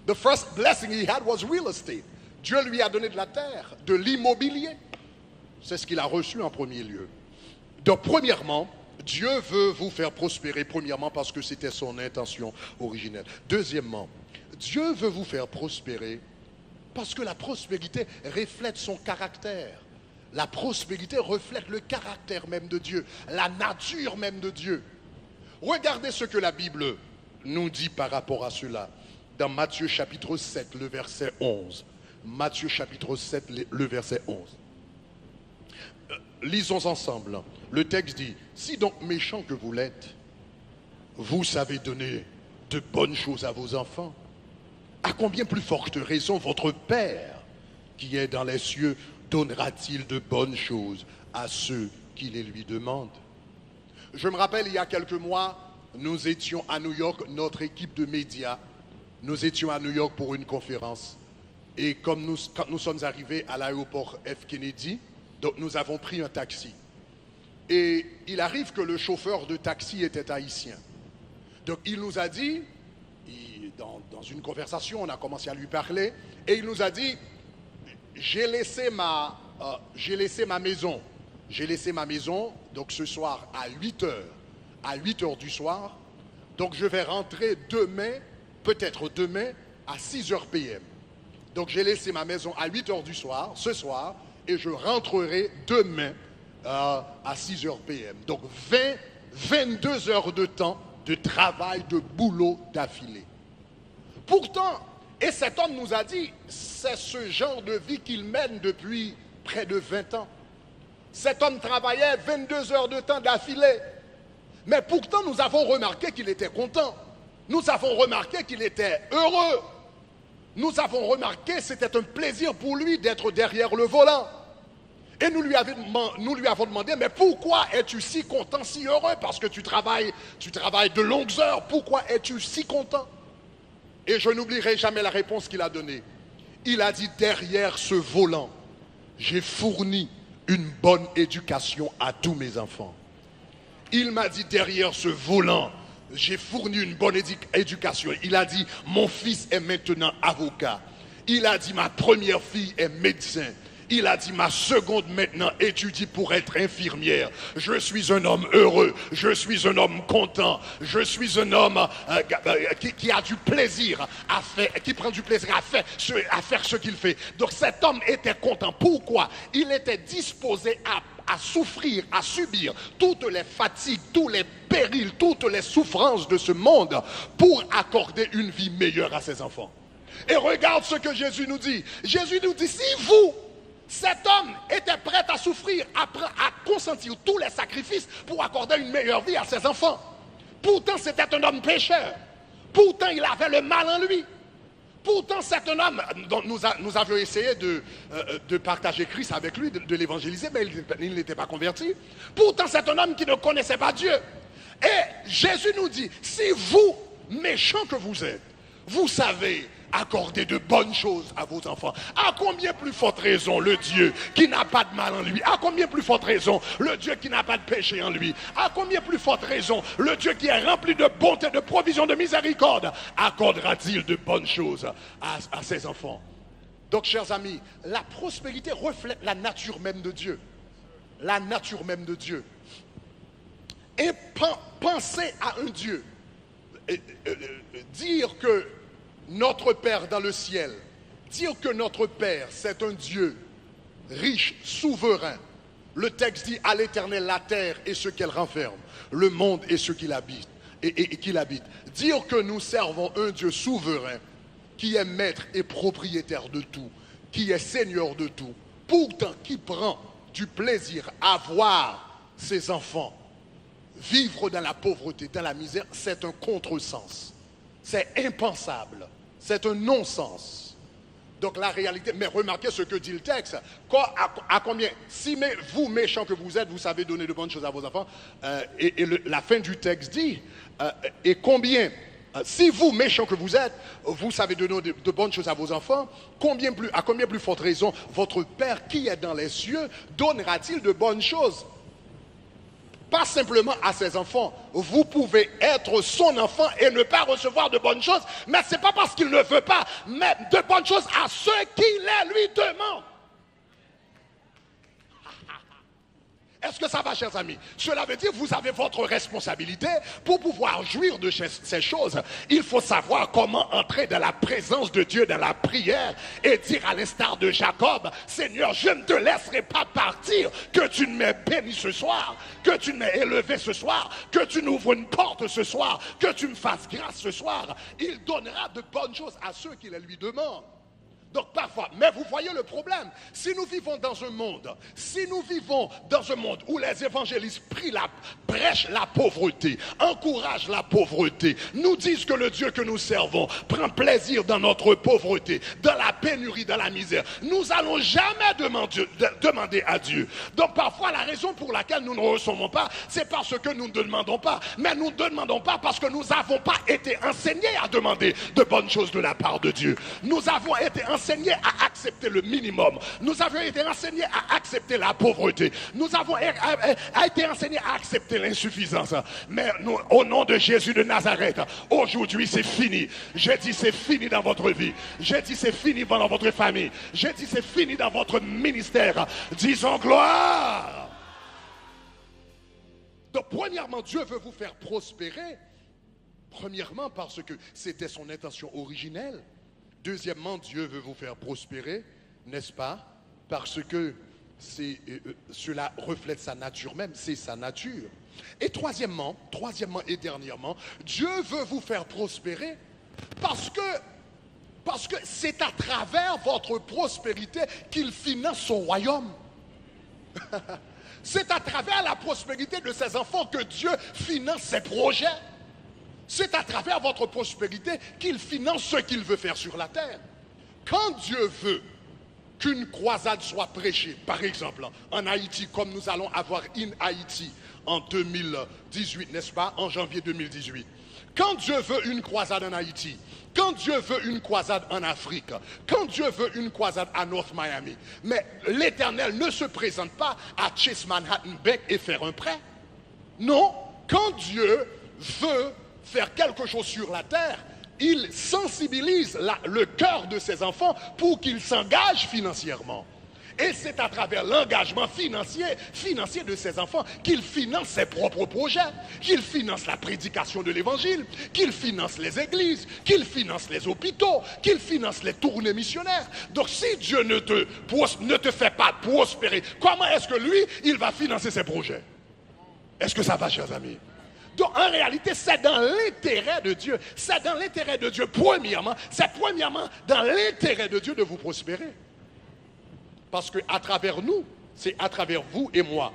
The first blessing he had was real estate. Dieu lui a donné de la terre, de l'immobilier. C'est ce qu'il a reçu en premier lieu. Donc premièrement, Dieu veut vous faire prospérer, premièrement parce que c'était son intention originelle. Deuxièmement, Dieu veut vous faire prospérer parce que la prospérité reflète son caractère. La prospérité reflète le caractère même de Dieu, la nature même de Dieu. Regardez ce que la Bible nous dit par rapport à cela. Dans Matthieu chapitre 7, le verset 11. Matthieu chapitre 7, le verset 11. Lisons ensemble. Le texte dit, si donc méchant que vous l'êtes, vous savez donner de bonnes choses à vos enfants, à combien plus forte raison votre Père qui est dans les cieux donnera-t-il de bonnes choses à ceux qui les lui demandent? Je me rappelle, il y a quelques mois, nous étions à New York, notre équipe de médias, nous étions à New York pour une conférence. Et quand nous sommes arrivés à l'aéroport F. Kennedy, donc nous avons pris un taxi. Et il arrive que le chauffeur de taxi était haïtien. Donc il nous a dit, dans une conversation, on a commencé à lui parler, et il nous a dit, j'ai laissé ma maison. J'ai laissé ma maison, donc ce soir à 8 heures du soir. Donc je vais rentrer demain, peut-être demain, à 6 heures p.m. Donc j'ai laissé ma maison à 8 heures du soir, ce soir, et je rentrerai demain à 6 heures p.m. Donc 22 heures de temps de travail, de boulot d'affilée. Pourtant, et cet homme nous a dit, c'est ce genre de vie qu'il mène depuis près de 20 ans. Cet homme travaillait 22 heures de temps d'affilée. Mais pourtant, nous avons remarqué qu'il était content. Nous avons remarqué qu'il était heureux. Nous avons remarqué que c'était un plaisir pour lui d'être derrière le volant. Et nous lui avons demandé, mais pourquoi es-tu si content, si heureux? Parce que tu travailles de longues heures. Pourquoi es-tu si content? Et je n'oublierai jamais la réponse qu'il a donnée. Il a dit, derrière ce volant, j'ai fourni une bonne éducation à tous mes enfants. Il m'a dit, derrière ce volant, j'ai fourni une bonne éducation. Il a dit, mon fils est maintenant avocat. Il a dit, ma première fille est médecin. Il a dit, ma seconde maintenant étudie pour être infirmière. Je suis un homme heureux. Je suis un homme content. Je suis un homme qui a du plaisir à faire, qui prend du plaisir à faire ce qu'il fait. Donc cet homme était content. Pourquoi? Il était disposé à souffrir, à subir toutes les fatigues, tous les périls, toutes les souffrances de ce monde pour accorder une vie meilleure à ses enfants. Et regarde ce que Jésus nous dit. Jésus nous dit, si vous, cet homme était prêt à souffrir, à consentir tous les sacrifices pour accorder une meilleure vie à ses enfants. Pourtant, c'était un homme pécheur. Pourtant, il avait le mal en lui. Pourtant, c'est un homme dont nous avions essayé de partager Christ avec lui, de l'évangéliser, mais il n'était pas converti. Pourtant, c'est un homme qui ne connaissait pas Dieu. Et Jésus nous dit, si vous, méchants que vous êtes, vous savez accorder de bonnes choses à vos enfants, à combien plus forte raison le Dieu qui n'a pas de mal en lui, à combien plus forte raison le Dieu qui n'a pas de péché en lui, à combien plus forte raison le Dieu qui est rempli de bonté, de provision, de miséricorde, accordera-t-il de bonnes choses à ses enfants. Donc, chers amis, la prospérité reflète la nature même de Dieu. La nature même de Dieu. Et penser à un Dieu, dire que notre Père dans le ciel, dire que notre Père, c'est un Dieu riche, souverain. Le texte dit à l'Éternel la terre et ce qu'elle renferme, le monde et ce qu'il habite, et qu'il habite. Dire que nous servons un Dieu souverain, qui est maître et propriétaire de tout, qui est Seigneur de tout, pourtant qui prend du plaisir à voir ses enfants vivre dans la pauvreté, dans la misère, c'est un contresens. C'est impensable. C'est un non-sens. Donc la réalité, mais remarquez ce que dit le texte. À combien, si vous, méchants que vous êtes, vous savez donner de bonnes choses à vos enfants, la fin du texte dit, et combien, si vous, méchants que vous êtes, vous savez donner de bonnes choses à vos enfants, à combien plus forte raison votre Père qui est dans les cieux donnera-t-il de bonnes choses? Pas simplement à ses enfants. Vous pouvez être son enfant et ne pas recevoir de bonnes choses, mais ce n'est pas parce qu'il ne veut pas, mais de bonnes choses à ceux qui les lui demandent. Est-ce que ça va, chers amis? Cela veut dire que vous avez votre responsabilité pour pouvoir jouir de ces choses. Il faut savoir comment entrer dans la présence de Dieu, dans la prière, et dire à l'instar de Jacob, Seigneur, je ne te laisserai pas partir, que tu ne m'aies béni ce soir, que tu ne m'aies élevé ce soir, que tu m'ouvres une porte ce soir, que tu me fasses grâce ce soir. Il donnera de bonnes choses à ceux qui les lui demandent. Donc parfois, mais vous voyez le problème, si nous vivons dans un monde où les évangélistes prêchent la pauvreté, encouragent la pauvreté, nous disent que le Dieu que nous servons prend plaisir dans notre pauvreté, dans la pénurie, dans la misère, nous n'allons jamais demander à Dieu. Donc parfois la raison pour laquelle nous ne recevons pas, c'est parce que nous ne demandons pas, mais nous ne demandons pas parce que nous n'avons pas été enseignés à demander de bonnes choses de la part de Dieu. Nous avons été enseignés à accepter le minimum. Nous avons été enseignés à accepter la pauvreté. Nous avons été enseignés à accepter l'insuffisance. Mais nous, au nom de Jésus de Nazareth, aujourd'hui c'est fini. J'ai dit c'est fini dans votre vie. J'ai dit c'est fini dans votre famille. J'ai dit c'est fini dans votre ministère. Disons gloire. Donc premièrement, Dieu veut vous faire prospérer. Premièrement parce que c'était son intention originelle. Deuxièmement, Dieu veut vous faire prospérer, n'est-ce pas? Parce que cela reflète sa nature même, c'est sa nature. Et troisièmement et dernièrement, Dieu veut vous faire prospérer parce que c'est à travers votre prospérité qu'il finance son royaume. C'est à travers la prospérité de ses enfants que Dieu finance ses projets. C'est à travers votre prospérité qu'il finance ce qu'il veut faire sur la terre. Quand Dieu veut qu'une croisade soit prêchée, par exemple en Haïti, comme nous allons avoir In Haïti en 2018, n'est-ce pas, en janvier 2018. Quand Dieu veut une croisade en Haïti, quand Dieu veut une croisade en Afrique, quand Dieu veut une croisade à North Miami, mais l'Éternel ne se présente pas à Chase Manhattan Bank et faire un prêt. Non, quand Dieu veut faire quelque chose sur la terre, il sensibilise le cœur de ses enfants pour qu'ils s'engagent financièrement. Et c'est à travers l'engagement financier de ses enfants qu'il finance ses propres projets, qu'il finance la prédication de l'évangile, qu'il finance les églises, qu'il finance les hôpitaux, qu'il finance les tournées missionnaires. Donc si Dieu ne te fait pas prospérer, comment est-ce que lui, il va financer ses projets? Est-ce que ça va, chers amis? Donc en réalité, c'est dans l'intérêt de Dieu. C'est dans l'intérêt de Dieu, premièrement. C'est premièrement dans l'intérêt de Dieu de vous prospérer. Parce qu'à travers nous, c'est à travers vous et moi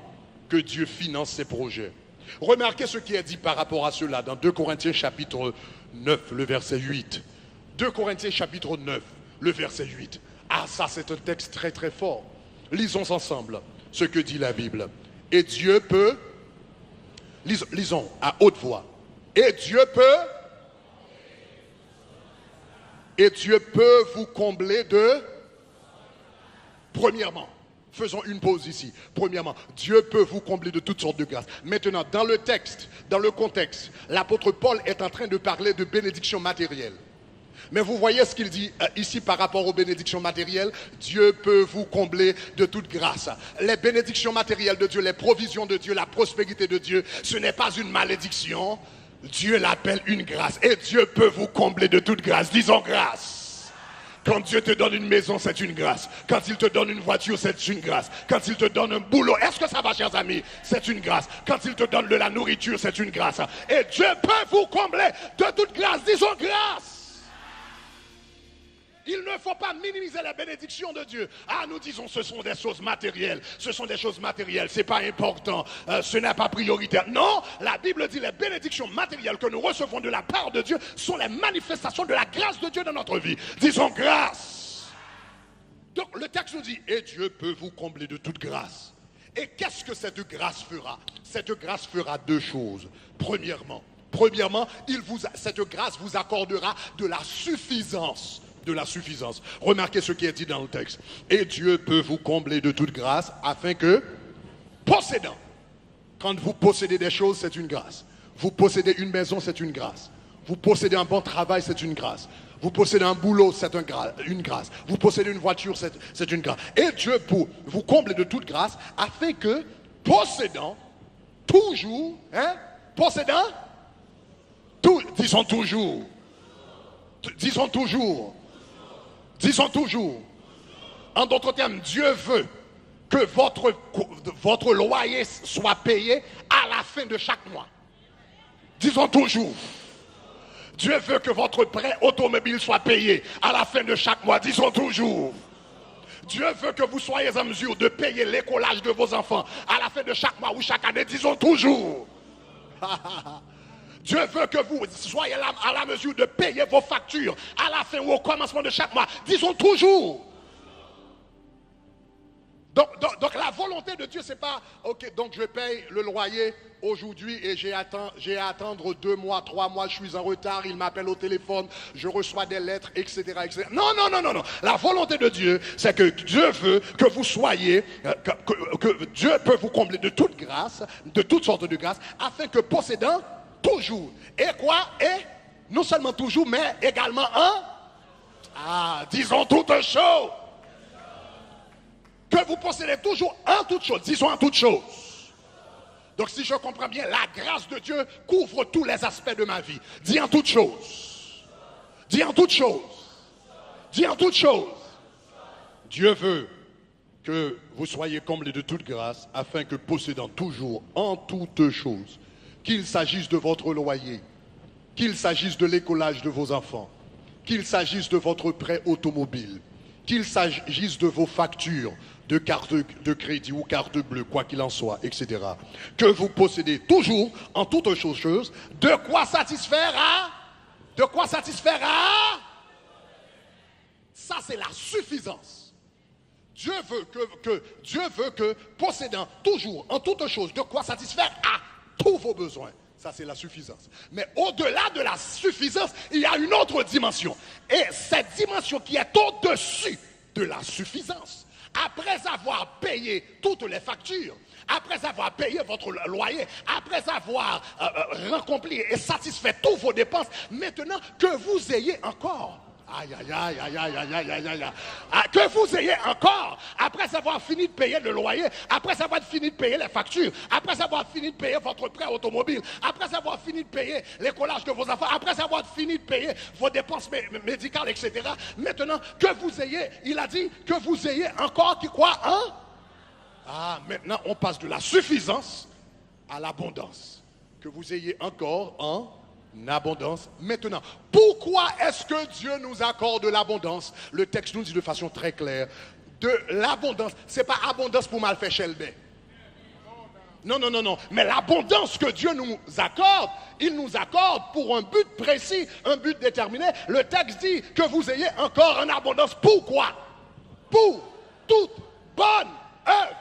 que Dieu finance ses projets. Remarquez ce qui est dit par rapport à cela dans 2 Corinthiens chapitre 9, le verset 8. 2 Corinthiens chapitre 9, le verset 8. Ah, ça c'est un texte très très fort. Lisons ensemble ce que dit la Bible. Et Dieu peut... Lisons à haute voix. Et Dieu peut vous combler de... Premièrement, faisons une pause ici. Premièrement, Dieu peut vous combler de toutes sortes de grâces. Maintenant, dans le texte, dans le contexte, l'apôtre Paul est en train de parler de bénédictions matérielles. Mais vous voyez ce qu'il dit ici par rapport aux bénédictions matérielles. Dieu peut vous combler de toute grâce. Les bénédictions matérielles de Dieu, les provisions de Dieu, la prospérité de Dieu, ce n'est pas une malédiction. Dieu l'appelle une grâce. Et Dieu peut vous combler de toute grâce. Disons grâce. Quand Dieu te donne une maison, c'est une grâce. Quand il te donne une voiture, c'est une grâce. Quand il te donne un boulot, est-ce que ça va, chers amis? C'est une grâce. Quand il te donne de la nourriture, c'est une grâce. Et Dieu peut vous combler de toute grâce. Disons grâce. Il ne faut pas minimiser les bénédictions de Dieu. Ah, nous disons ce sont des choses matérielles. Ce sont des choses matérielles. Ce n'est pas important. Ce n'est pas prioritaire. Non, la Bible dit les bénédictions matérielles que nous recevons de la part de Dieu sont les manifestations de la grâce de Dieu dans notre vie. Disons grâce. Donc le texte nous dit, et Dieu peut vous combler de toute grâce. Et qu'est-ce que cette grâce fera? Cette grâce fera deux choses. Premièrement, cette grâce vous accordera de la suffisance. De la suffisance. Remarquez ce qui est dit dans le texte. Et Dieu peut vous combler de toute grâce afin que, possédant, quand vous possédez des choses, c'est une grâce. Vous possédez une maison, c'est une grâce. Vous possédez un bon travail, c'est une grâce. Vous possédez un boulot, c'est une grâce. Vous possédez une voiture, c'est une grâce. Et Dieu peut vous combler de toute grâce afin que, possédant, toujours, possédant, disons toujours, en d'autres termes, Dieu veut que votre loyer soit payé à la fin de chaque mois. Disons toujours. Dieu veut que votre prêt automobile soit payé à la fin de chaque mois. Disons toujours. Dieu veut que vous soyez en mesure de payer l'écolage de vos enfants à la fin de chaque mois ou chaque année. Disons toujours. Dieu veut que vous soyez à la mesure de payer vos factures à la fin ou au commencement de chaque mois. Disons toujours. Donc la volonté de Dieu, c'est pas, ok, donc je paye le loyer aujourd'hui et j'ai à attendre 2 mois, 3 mois, je suis en retard, il m'appelle au téléphone, je reçois des lettres, etc., etc. Non. La volonté de Dieu, c'est que Dieu veut que vous soyez, que Dieu peut vous combler de toute grâce, de toutes sortes de grâces, afin que possédant toujours. Et quoi? Et non seulement toujours, mais également disons toute chose. Que vous possédez toujours en toute chose. Disons en toute chose. Donc si je comprends bien, la grâce de Dieu couvre tous les aspects de ma vie. Dis en toute chose. Dis en toute chose. Dis en toute chose. Dieu veut que vous soyez comblés de toute grâce afin que possédant toujours en toutes choses, qu'il s'agisse de votre loyer, qu'il s'agisse de l'écolage de vos enfants, qu'il s'agisse de votre prêt automobile, qu'il s'agisse de vos factures de carte de crédit ou carte bleue, quoi qu'il en soit, etc. Que vous possédez toujours, en toutes choses, de quoi satisfaire Ça, c'est la suffisance. Dieu veut que possédant toujours, en toutes choses, de quoi satisfaire à tous vos besoins. Ça, c'est la suffisance. Mais au-delà de la suffisance, il y a une autre dimension. Et cette dimension qui est au-dessus de la suffisance, après avoir payé toutes les factures, après avoir payé votre loyer, après avoir rempli et satisfait toutes vos dépenses, maintenant que vous ayez encore Aïe, aïe, aïe, aïe, aïe, aïe, aïe, aïe, aïe. Ah, que vous ayez encore, après avoir fini de payer le loyer, après avoir fini de payer les factures, après avoir fini de payer votre prêt automobile, après avoir fini de payer les collages de vos enfants, après avoir fini de payer vos dépenses médicales, etc. Maintenant, que vous ayez, il a dit que vous ayez encore qui quoi, hein? Ah, maintenant, on passe de la suffisance à l'abondance. Que vous ayez encore en abondance. Maintenant, pourquoi est-ce que Dieu nous accorde de l'abondance? Le texte nous dit de façon très claire, de l'abondance. Ce n'est pas abondance pour mal faire chelbé. Non, non, non, non. Mais l'abondance que Dieu nous accorde, il nous accorde pour un but précis, un but déterminé. Le texte dit que vous ayez encore en abondance. Pourquoi? Pour toute bonne œuvre.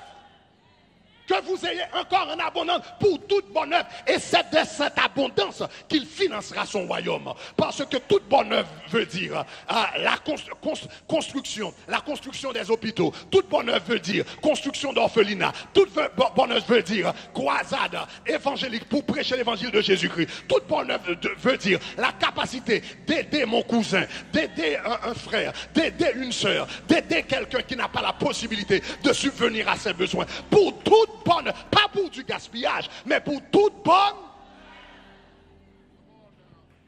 Que vous ayez encore en abondance pour toute bonne œuvre. Et c'est de cette abondance qu'il financera son royaume. Parce que toute bonne œuvre veut dire la construction des hôpitaux. Toute bonne œuvre veut dire construction d'orphelinats. Toute bonne œuvre veut dire croisade évangélique pour prêcher l'évangile de Jésus-Christ. Toute bonne œuvre veut dire la capacité d'aider mon cousin, d'aider un frère, d'aider une sœur, d'aider quelqu'un qui n'a pas la possibilité de subvenir à ses besoins. Pour toute bonne, pas pour du gaspillage, mais pour toute bonne.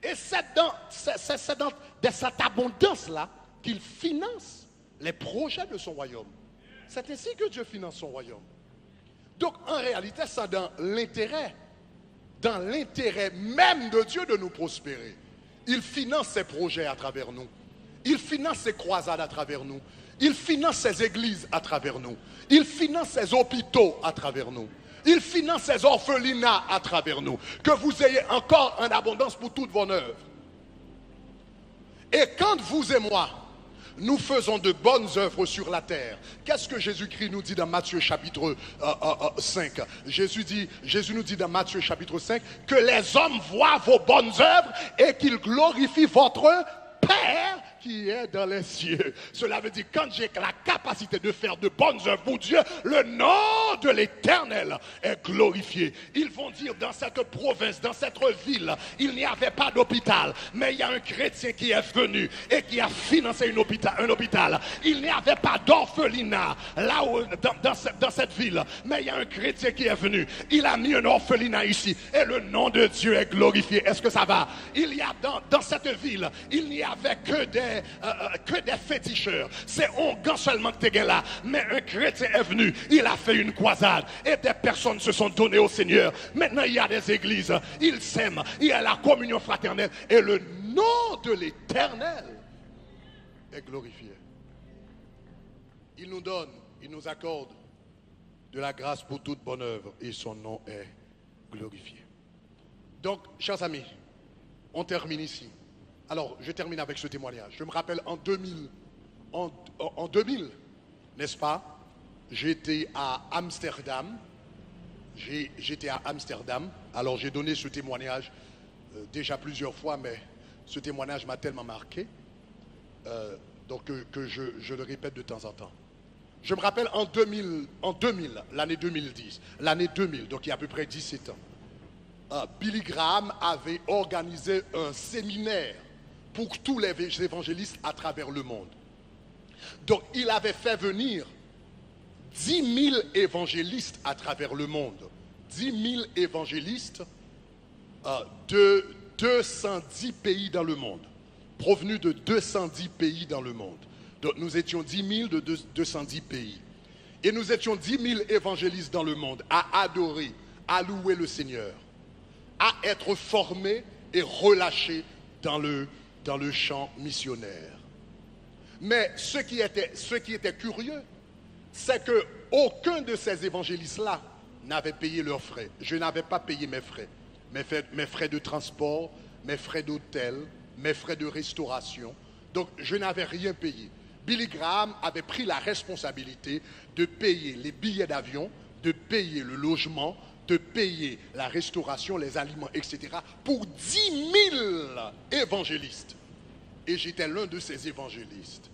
Et c'est dans cette abondance-là qu'il finance les projets de son royaume. C'est ainsi que Dieu finance son royaume. Donc en réalité, c'est dans l'intérêt même de Dieu de nous prospérer. Il finance ses projets à travers nous. Il finance ses croisades à travers nous. Il finance ses églises à travers nous. Il finance ses hôpitaux à travers nous. Il finance ses orphelinats à travers nous. Que vous ayez encore en abondance pour toute bonne œuvre. Et quand vous et moi, nous faisons de bonnes œuvres sur la terre, qu'est-ce que Jésus-Christ nous dit dans Matthieu chapitre 5? Jésus nous dit dans Matthieu chapitre 5 que les hommes voient vos bonnes œuvres et qu'ils glorifient votre Père qui est dans les cieux. Cela veut dire quand j'ai la capacité de faire de bonnes œuvres pour Dieu, le nom de l'Éternel est glorifié. Ils vont dire dans cette province, dans cette ville, il n'y avait pas d'hôpital, mais il y a un chrétien qui est venu et qui a financé un hôpital. Il n'y avait pas d'orphelinat là où, dans cette ville, mais il y a un chrétien qui est venu. Il a mis un orphelinat ici et le nom de Dieu est glorifié. Est-ce que ça va? Il y a dans cette ville, il n'y avait que des féticheurs. C'est Ongan seulement que tu es là. Mais un chrétien est venu, il a fait une croisade et des personnes se sont données au Seigneur. Maintenant il y a des églises, ils s'aiment, il y a la communion fraternelle et le nom de l'Éternel est glorifié. Il nous donne, il nous accorde de la grâce pour toute bonne œuvre et son nom est glorifié. Donc, chers amis, on termine ici. Alors, je termine avec ce témoignage. Je me rappelle en 2000, n'est-ce pas? J'étais à Amsterdam. J'étais à Amsterdam. Alors, j'ai donné ce témoignage déjà plusieurs fois, mais ce témoignage m'a tellement marqué donc que je le répète de temps en temps. Je me rappelle en 2000, l'année 2010, l'année 2000, donc il y a à peu près 17 ans, Billy Graham avait organisé un séminaire pour tous les évangélistes à travers le monde. Donc, il avait fait venir 10 000 évangélistes à travers le monde. 10 000 évangélistes de 210 pays dans le monde. Provenus de 210 pays dans le monde. Donc, nous étions 10 000 de 210 pays. Et nous étions 10 000 évangélistes dans le monde à adorer, à louer le Seigneur, à être formés et relâchés dans le champ missionnaire. Mais ce qui était curieux, c'est que aucun de ces évangélistes-là n'avait payé leurs frais. Je n'avais pas payé mes frais. Mes frais de transport, mes frais d'hôtel, mes frais de restauration. Donc, je n'avais rien payé. Billy Graham avait pris la responsabilité de payer les billets d'avion, de payer le logement, de payer la restauration, les aliments, etc. pour 10 000 évangélistes. Et j'étais l'un de ces évangélistes.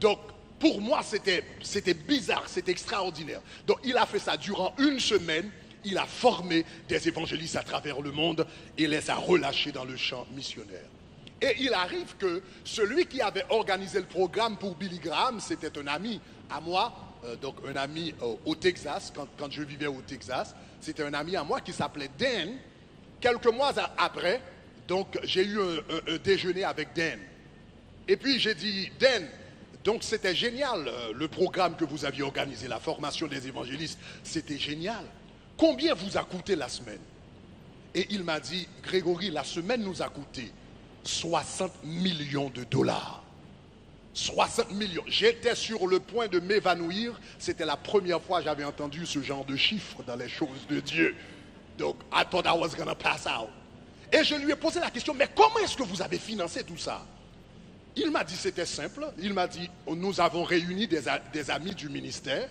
Donc, pour moi, c'était bizarre, c'était extraordinaire. Donc, il a fait ça durant une semaine. Il a formé des évangélistes à travers le monde et les a relâchés dans le champ missionnaire. Et il arrive que celui qui avait organisé le programme pour Billy Graham, c'était un ami à moi, donc un ami au Texas, quand je vivais au Texas. C'était un ami à moi qui s'appelait Dan. Quelques mois après, donc j'ai eu un déjeuner avec Dan. Et puis j'ai dit, Dan, donc c'était génial le programme que vous aviez organisé, la formation des évangélistes, c'était génial. Combien vous a coûté la semaine? Et il m'a dit, Grégory, la semaine nous a coûté 60 millions de dollars. 60 millions. J'étais sur le point de m'évanouir. C'était la première fois que j'avais entendu ce genre de chiffres dans les choses de Dieu. Donc, I thought I was gonna pass out. Et je lui ai posé la question, mais comment est-ce que vous avez financé tout ça? Il m'a dit, c'était simple. Il m'a dit, nous avons réuni des amis du ministère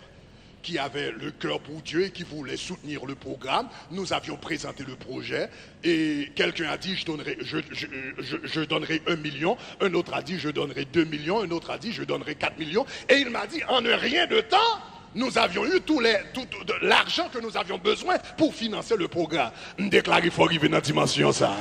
qui avaient le cœur pour Dieu et qui voulaient soutenir le programme. Nous avions présenté le projet et quelqu'un a dit, je donnerai 1 million. Un autre a dit, je donnerai 2 millions. Un autre a dit, je donnerai 4 millions. Et il m'a dit, en un rien de temps, nous avions eu tout l'argent que nous avions besoin pour financer le programme. Je déclare qu'il faut arriver dans la dimension ça.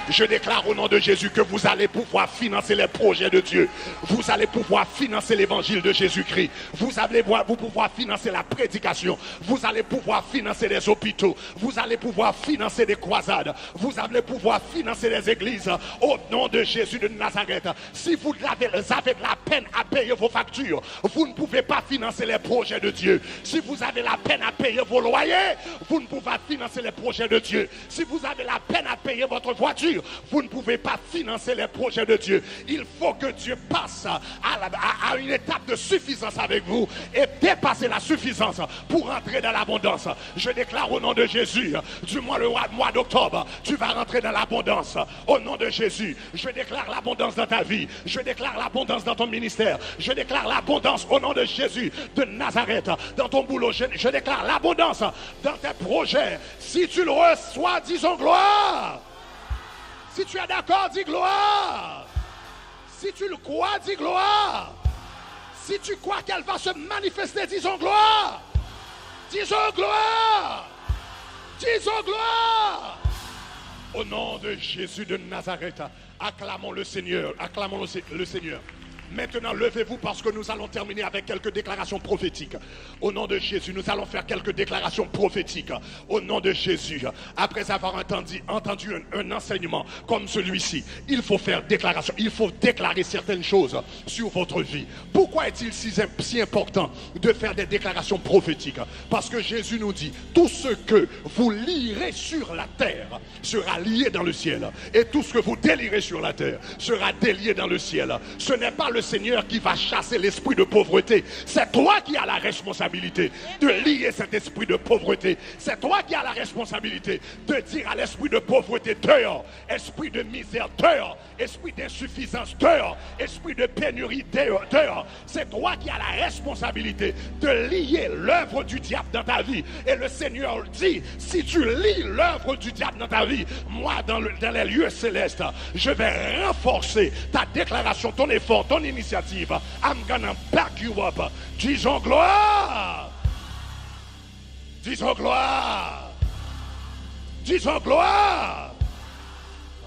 Je déclare au nom de Jésus que vous allez pouvoir financer les projets de Dieu. Vous allez pouvoir financer l'évangile de Jésus-Christ. Vous allez pouvoir financer la prédication. Vous allez pouvoir financer les hôpitaux. Vous allez pouvoir financer des croisades. Vous allez pouvoir financer les églises au nom de Jésus de Nazareth. Si vous avez de la peine à payer vos factures, vous ne pouvez pas financer les projets de Dieu. Si vous avez la peine à payer vos loyers, vous ne pouvez pas financer les projets de Dieu. Si vous avez la peine à payer votre voiture, vous ne pouvez pas financer les projets de Dieu. Il faut que Dieu passe à une étape de suffisance avec vous et dépasser la suffisance pour entrer dans l'abondance. Je déclare au nom de Jésus, du moins le mois d'octobre, tu vas rentrer dans l'abondance. Au nom de Jésus, je déclare l'abondance dans ta vie. Je déclare l'abondance dans ton ministère. Je déclare l'abondance au nom de Jésus de Nazareth. Dans ton boulot, je déclare l'abondance dans tes projets. Si tu le reçois, disons gloire. Si tu es d'accord, dis gloire. Si tu le crois, dis gloire. Si tu crois qu'elle va se manifester, disons gloire. Disons gloire. Disons gloire. Au nom de Jésus de Nazareth, acclamons le Seigneur. Acclamons le Seigneur. Maintenant, levez-vous parce que nous allons terminer avec quelques déclarations prophétiques. Au nom de Jésus, nous allons faire quelques déclarations prophétiques. Au nom de Jésus, après avoir entendu un enseignement comme celui-ci, il faut faire déclaration. Il faut déclarer certaines choses sur votre vie. Pourquoi est-il si important de faire des déclarations prophétiques? Parce que Jésus nous dit, tout ce que vous lirez sur la terre sera lié dans le ciel. Et tout ce que vous délirez sur la terre sera délié dans le ciel. Ce n'est pas le Seigneur qui va chasser l'esprit de pauvreté. C'est toi qui as la responsabilité de lier cet esprit de pauvreté. C'est toi qui as la responsabilité de dire à l'esprit de pauvreté dehors, esprit de misère dehors, esprit d'insuffisance dehors, esprit de pénurie dehors. C'est toi qui as la responsabilité de lier l'œuvre du diable dans ta vie. Et le Seigneur dit, si tu lis l'œuvre du diable dans ta vie, moi dans les lieux célestes, je vais renforcer ta déclaration, ton effort, ton initiative. I'm gonna back you up. Disons gloire. Disons gloire. Disons gloire.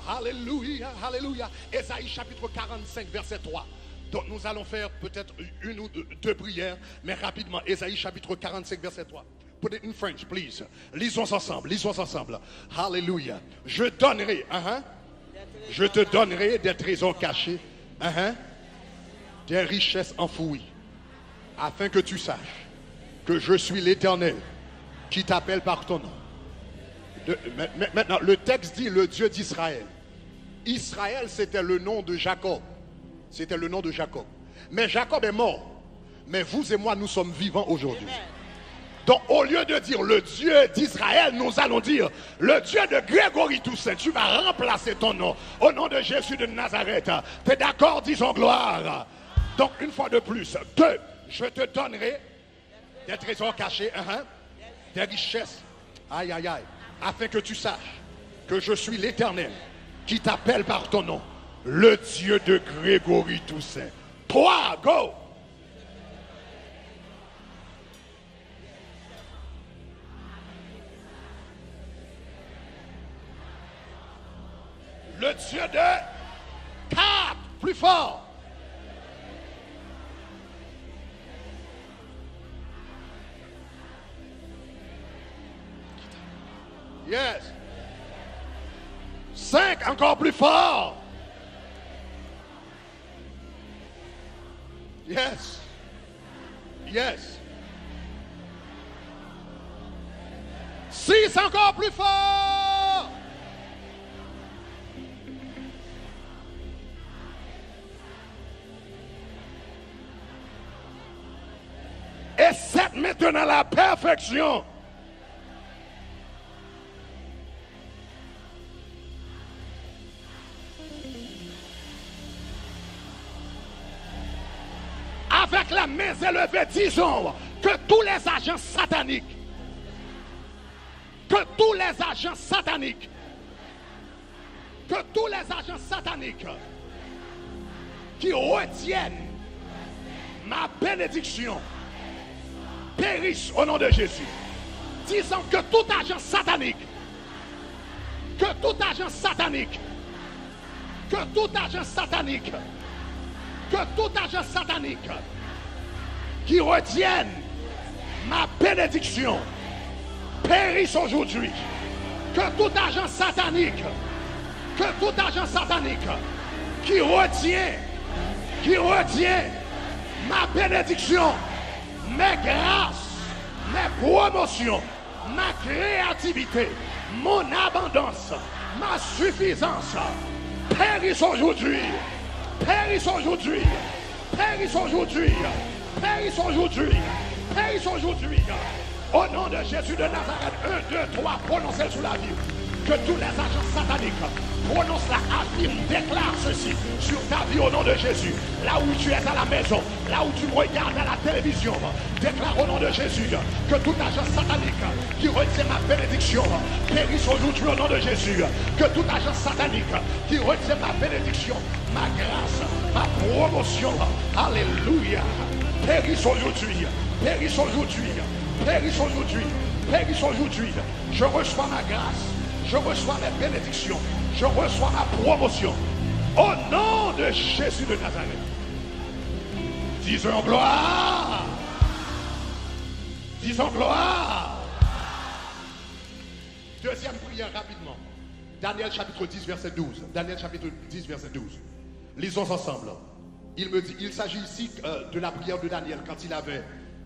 Alléluia, alléluia. Ésaïe chapitre 45 verset 3. Donc nous allons faire peut-être une ou deux prières, mais rapidement. Ésaïe chapitre 45 verset 3. Put it in French, please. Lisons ensemble, lisons ensemble. Alléluia. Je te donnerai des trésors cachés. Des richesses enfouies, afin que tu saches que je suis l'Éternel qui t'appelle par ton nom. Maintenant, le texte dit le Dieu d'Israël. Israël, c'était le nom de Jacob. C'était le nom de Jacob. Mais Jacob est mort. Mais vous et moi, nous sommes vivants aujourd'hui. Donc, au lieu de dire le Dieu d'Israël, nous allons dire le Dieu de Grégory Toussaint. Tu vas remplacer ton nom au nom de Jésus de Nazareth. Tu es d'accord? Disons gloire. Donc, une fois de plus, je te donnerai des trésors cachés, des richesses, aïe, aïe, aïe, afin que tu saches que je suis l'Éternel qui t'appelle par ton nom, le Dieu de Grégory Toussaint. 3, go! Le Dieu de 4. Plus fort. Yes. 5, encore plus fort. Yes. Yes. 6, encore plus fort. Et 7, maintenant la perfection. Avec la main élevée, disons que tous les agents sataniques, qui retiennent ma bénédiction périssent au nom de Jésus. Disons que tout agent satanique, qui retiennent ma bénédiction périssent aujourd'hui. Que tout agent satanique qui retient ma bénédiction, mes grâces, mes promotions, ma créativité, mon abondance, ma suffisance, périssent aujourd'hui. Périssent aujourd'hui. Au nom de Jésus de Nazareth, 1, 2, 3, prononcez sous la vie. Que tous les agents sataniques prononcent la affirme, déclare ceci sur ta vie au nom de Jésus. Là où tu es à la maison, là où tu me regardes à la télévision, déclare au nom de Jésus que tout agent satanique qui retient ma bénédiction périsse aujourd'hui au nom de Jésus. Que tout agent satanique qui retient ma bénédiction, ma grâce, ma promotion, alléluia, périsse aujourd'hui. Je reçois ma grâce, je reçois mes bénédictions, je reçois ma promotion. Au nom de Jésus de Nazareth. Disons gloire. Deuxième prière rapidement. Daniel chapitre 10 verset 12. Lisons ensemble. Il me dit, il s'agit ici de la prière de Daniel quand il avait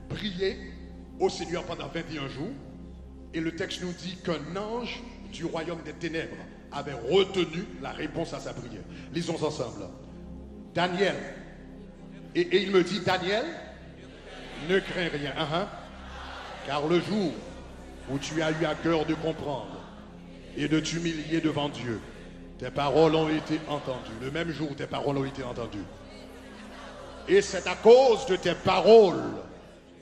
prié au Seigneur pendant 21 jours. Et le texte nous dit qu'un ange du royaume des ténèbres avait retenu la réponse à sa prière. Lisons ensemble. Daniel. Et il me dit, Daniel, ne crains rien. Car le jour où tu as eu à cœur de comprendre et de t'humilier devant Dieu, tes paroles ont été entendues. Le même jour où tes paroles ont été entendues. Et c'est à cause de tes paroles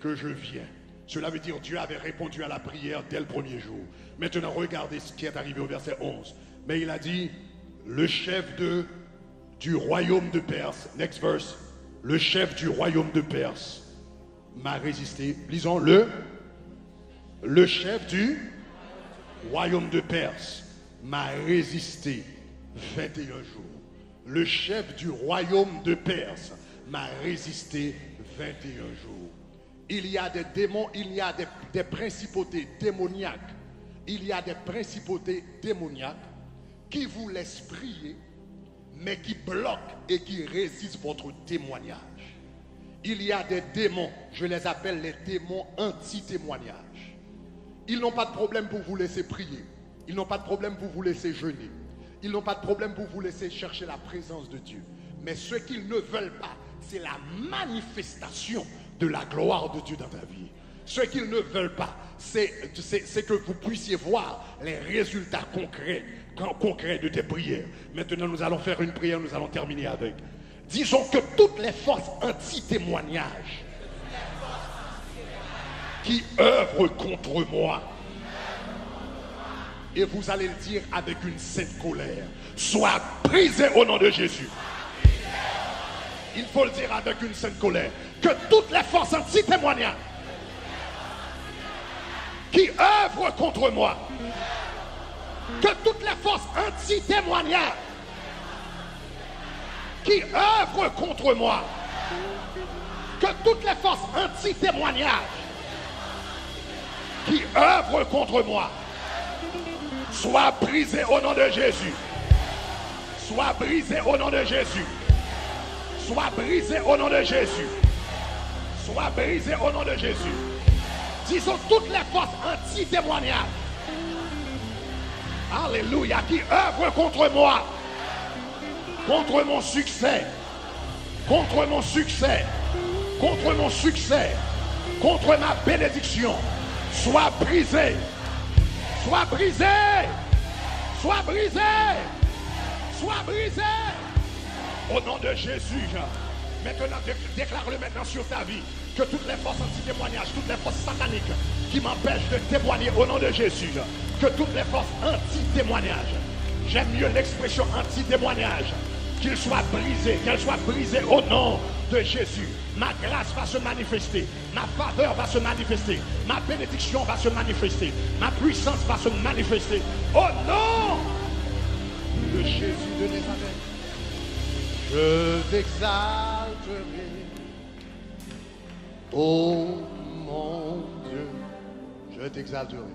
que je viens. Cela veut dire Dieu avait répondu à la prière dès le premier jour. Maintenant, regardez ce qui est arrivé au verset 11. Mais il a dit, le chef du royaume de Perse, next verse, le chef du royaume de Perse m'a résisté. Lisons le chef du royaume de Perse m'a résisté 21 jours. Le chef du royaume de Perse m'a résisté 21 jours. Il y a des démons, il y a des principautés démoniaques. Il y a des principautés démoniaques qui vous laissent prier, mais qui bloquent et qui résistent votre témoignage. Il y a des démons, je les appelle les démons anti-témoignage. Ils n'ont pas de problème pour vous laisser prier. Ils n'ont pas de problème pour vous laisser jeûner. Ils n'ont pas de problème pour vous laisser chercher la présence de Dieu. Mais ce qu'ils ne veulent pas, c'est la manifestation de la gloire de Dieu dans ta vie. Ce qu'ils ne veulent pas, c'est que vous puissiez voir les résultats concrets de tes prières. Maintenant, nous allons faire une prière, nous allons terminer avec. Disons que toutes les forces anti-témoignage qui œuvrent contre moi, et vous allez le dire avec une sainte colère, soient brisées au nom de Jésus. Il faut le dire avec une sainte colère. Que toutes les forces anti-témoignage qui œuvrent contre moi, que toutes les forces anti-témoignage qui œuvrent contre moi. Que toutes les forces anti-témoignages qui œuvrent contre moi soient brisées au nom de Jésus. Soient brisées au nom de Jésus. Soient brisées au nom de Jésus. Soient brisées au nom de Jésus. Disons toutes les forces anti-témoignages. Alléluia. Qui œuvrent contre moi. Contre mon succès. Contre mon succès. Contre mon succès. Contre ma bénédiction. Sois brisé. Sois brisé. Sois brisé. Sois brisé. Au nom de Jésus. Maintenant, déclare-le maintenant sur ta vie. Que toutes les forces anti-témoignages, toutes les forces sataniques qui m'empêchent de témoigner au nom de Jésus. Que toutes les forces anti-témoignages. J'aime mieux l'expression anti-témoignage. Qu'ils soient brisés, qu'elles soient brisées au nom de Jésus. Ma grâce va se manifester, ma faveur va se manifester, ma bénédiction va se manifester, ma puissance va se manifester. Au nom de Jésus de Nazareth, je t'exalterai. Oh mon Dieu, je t'exalterai.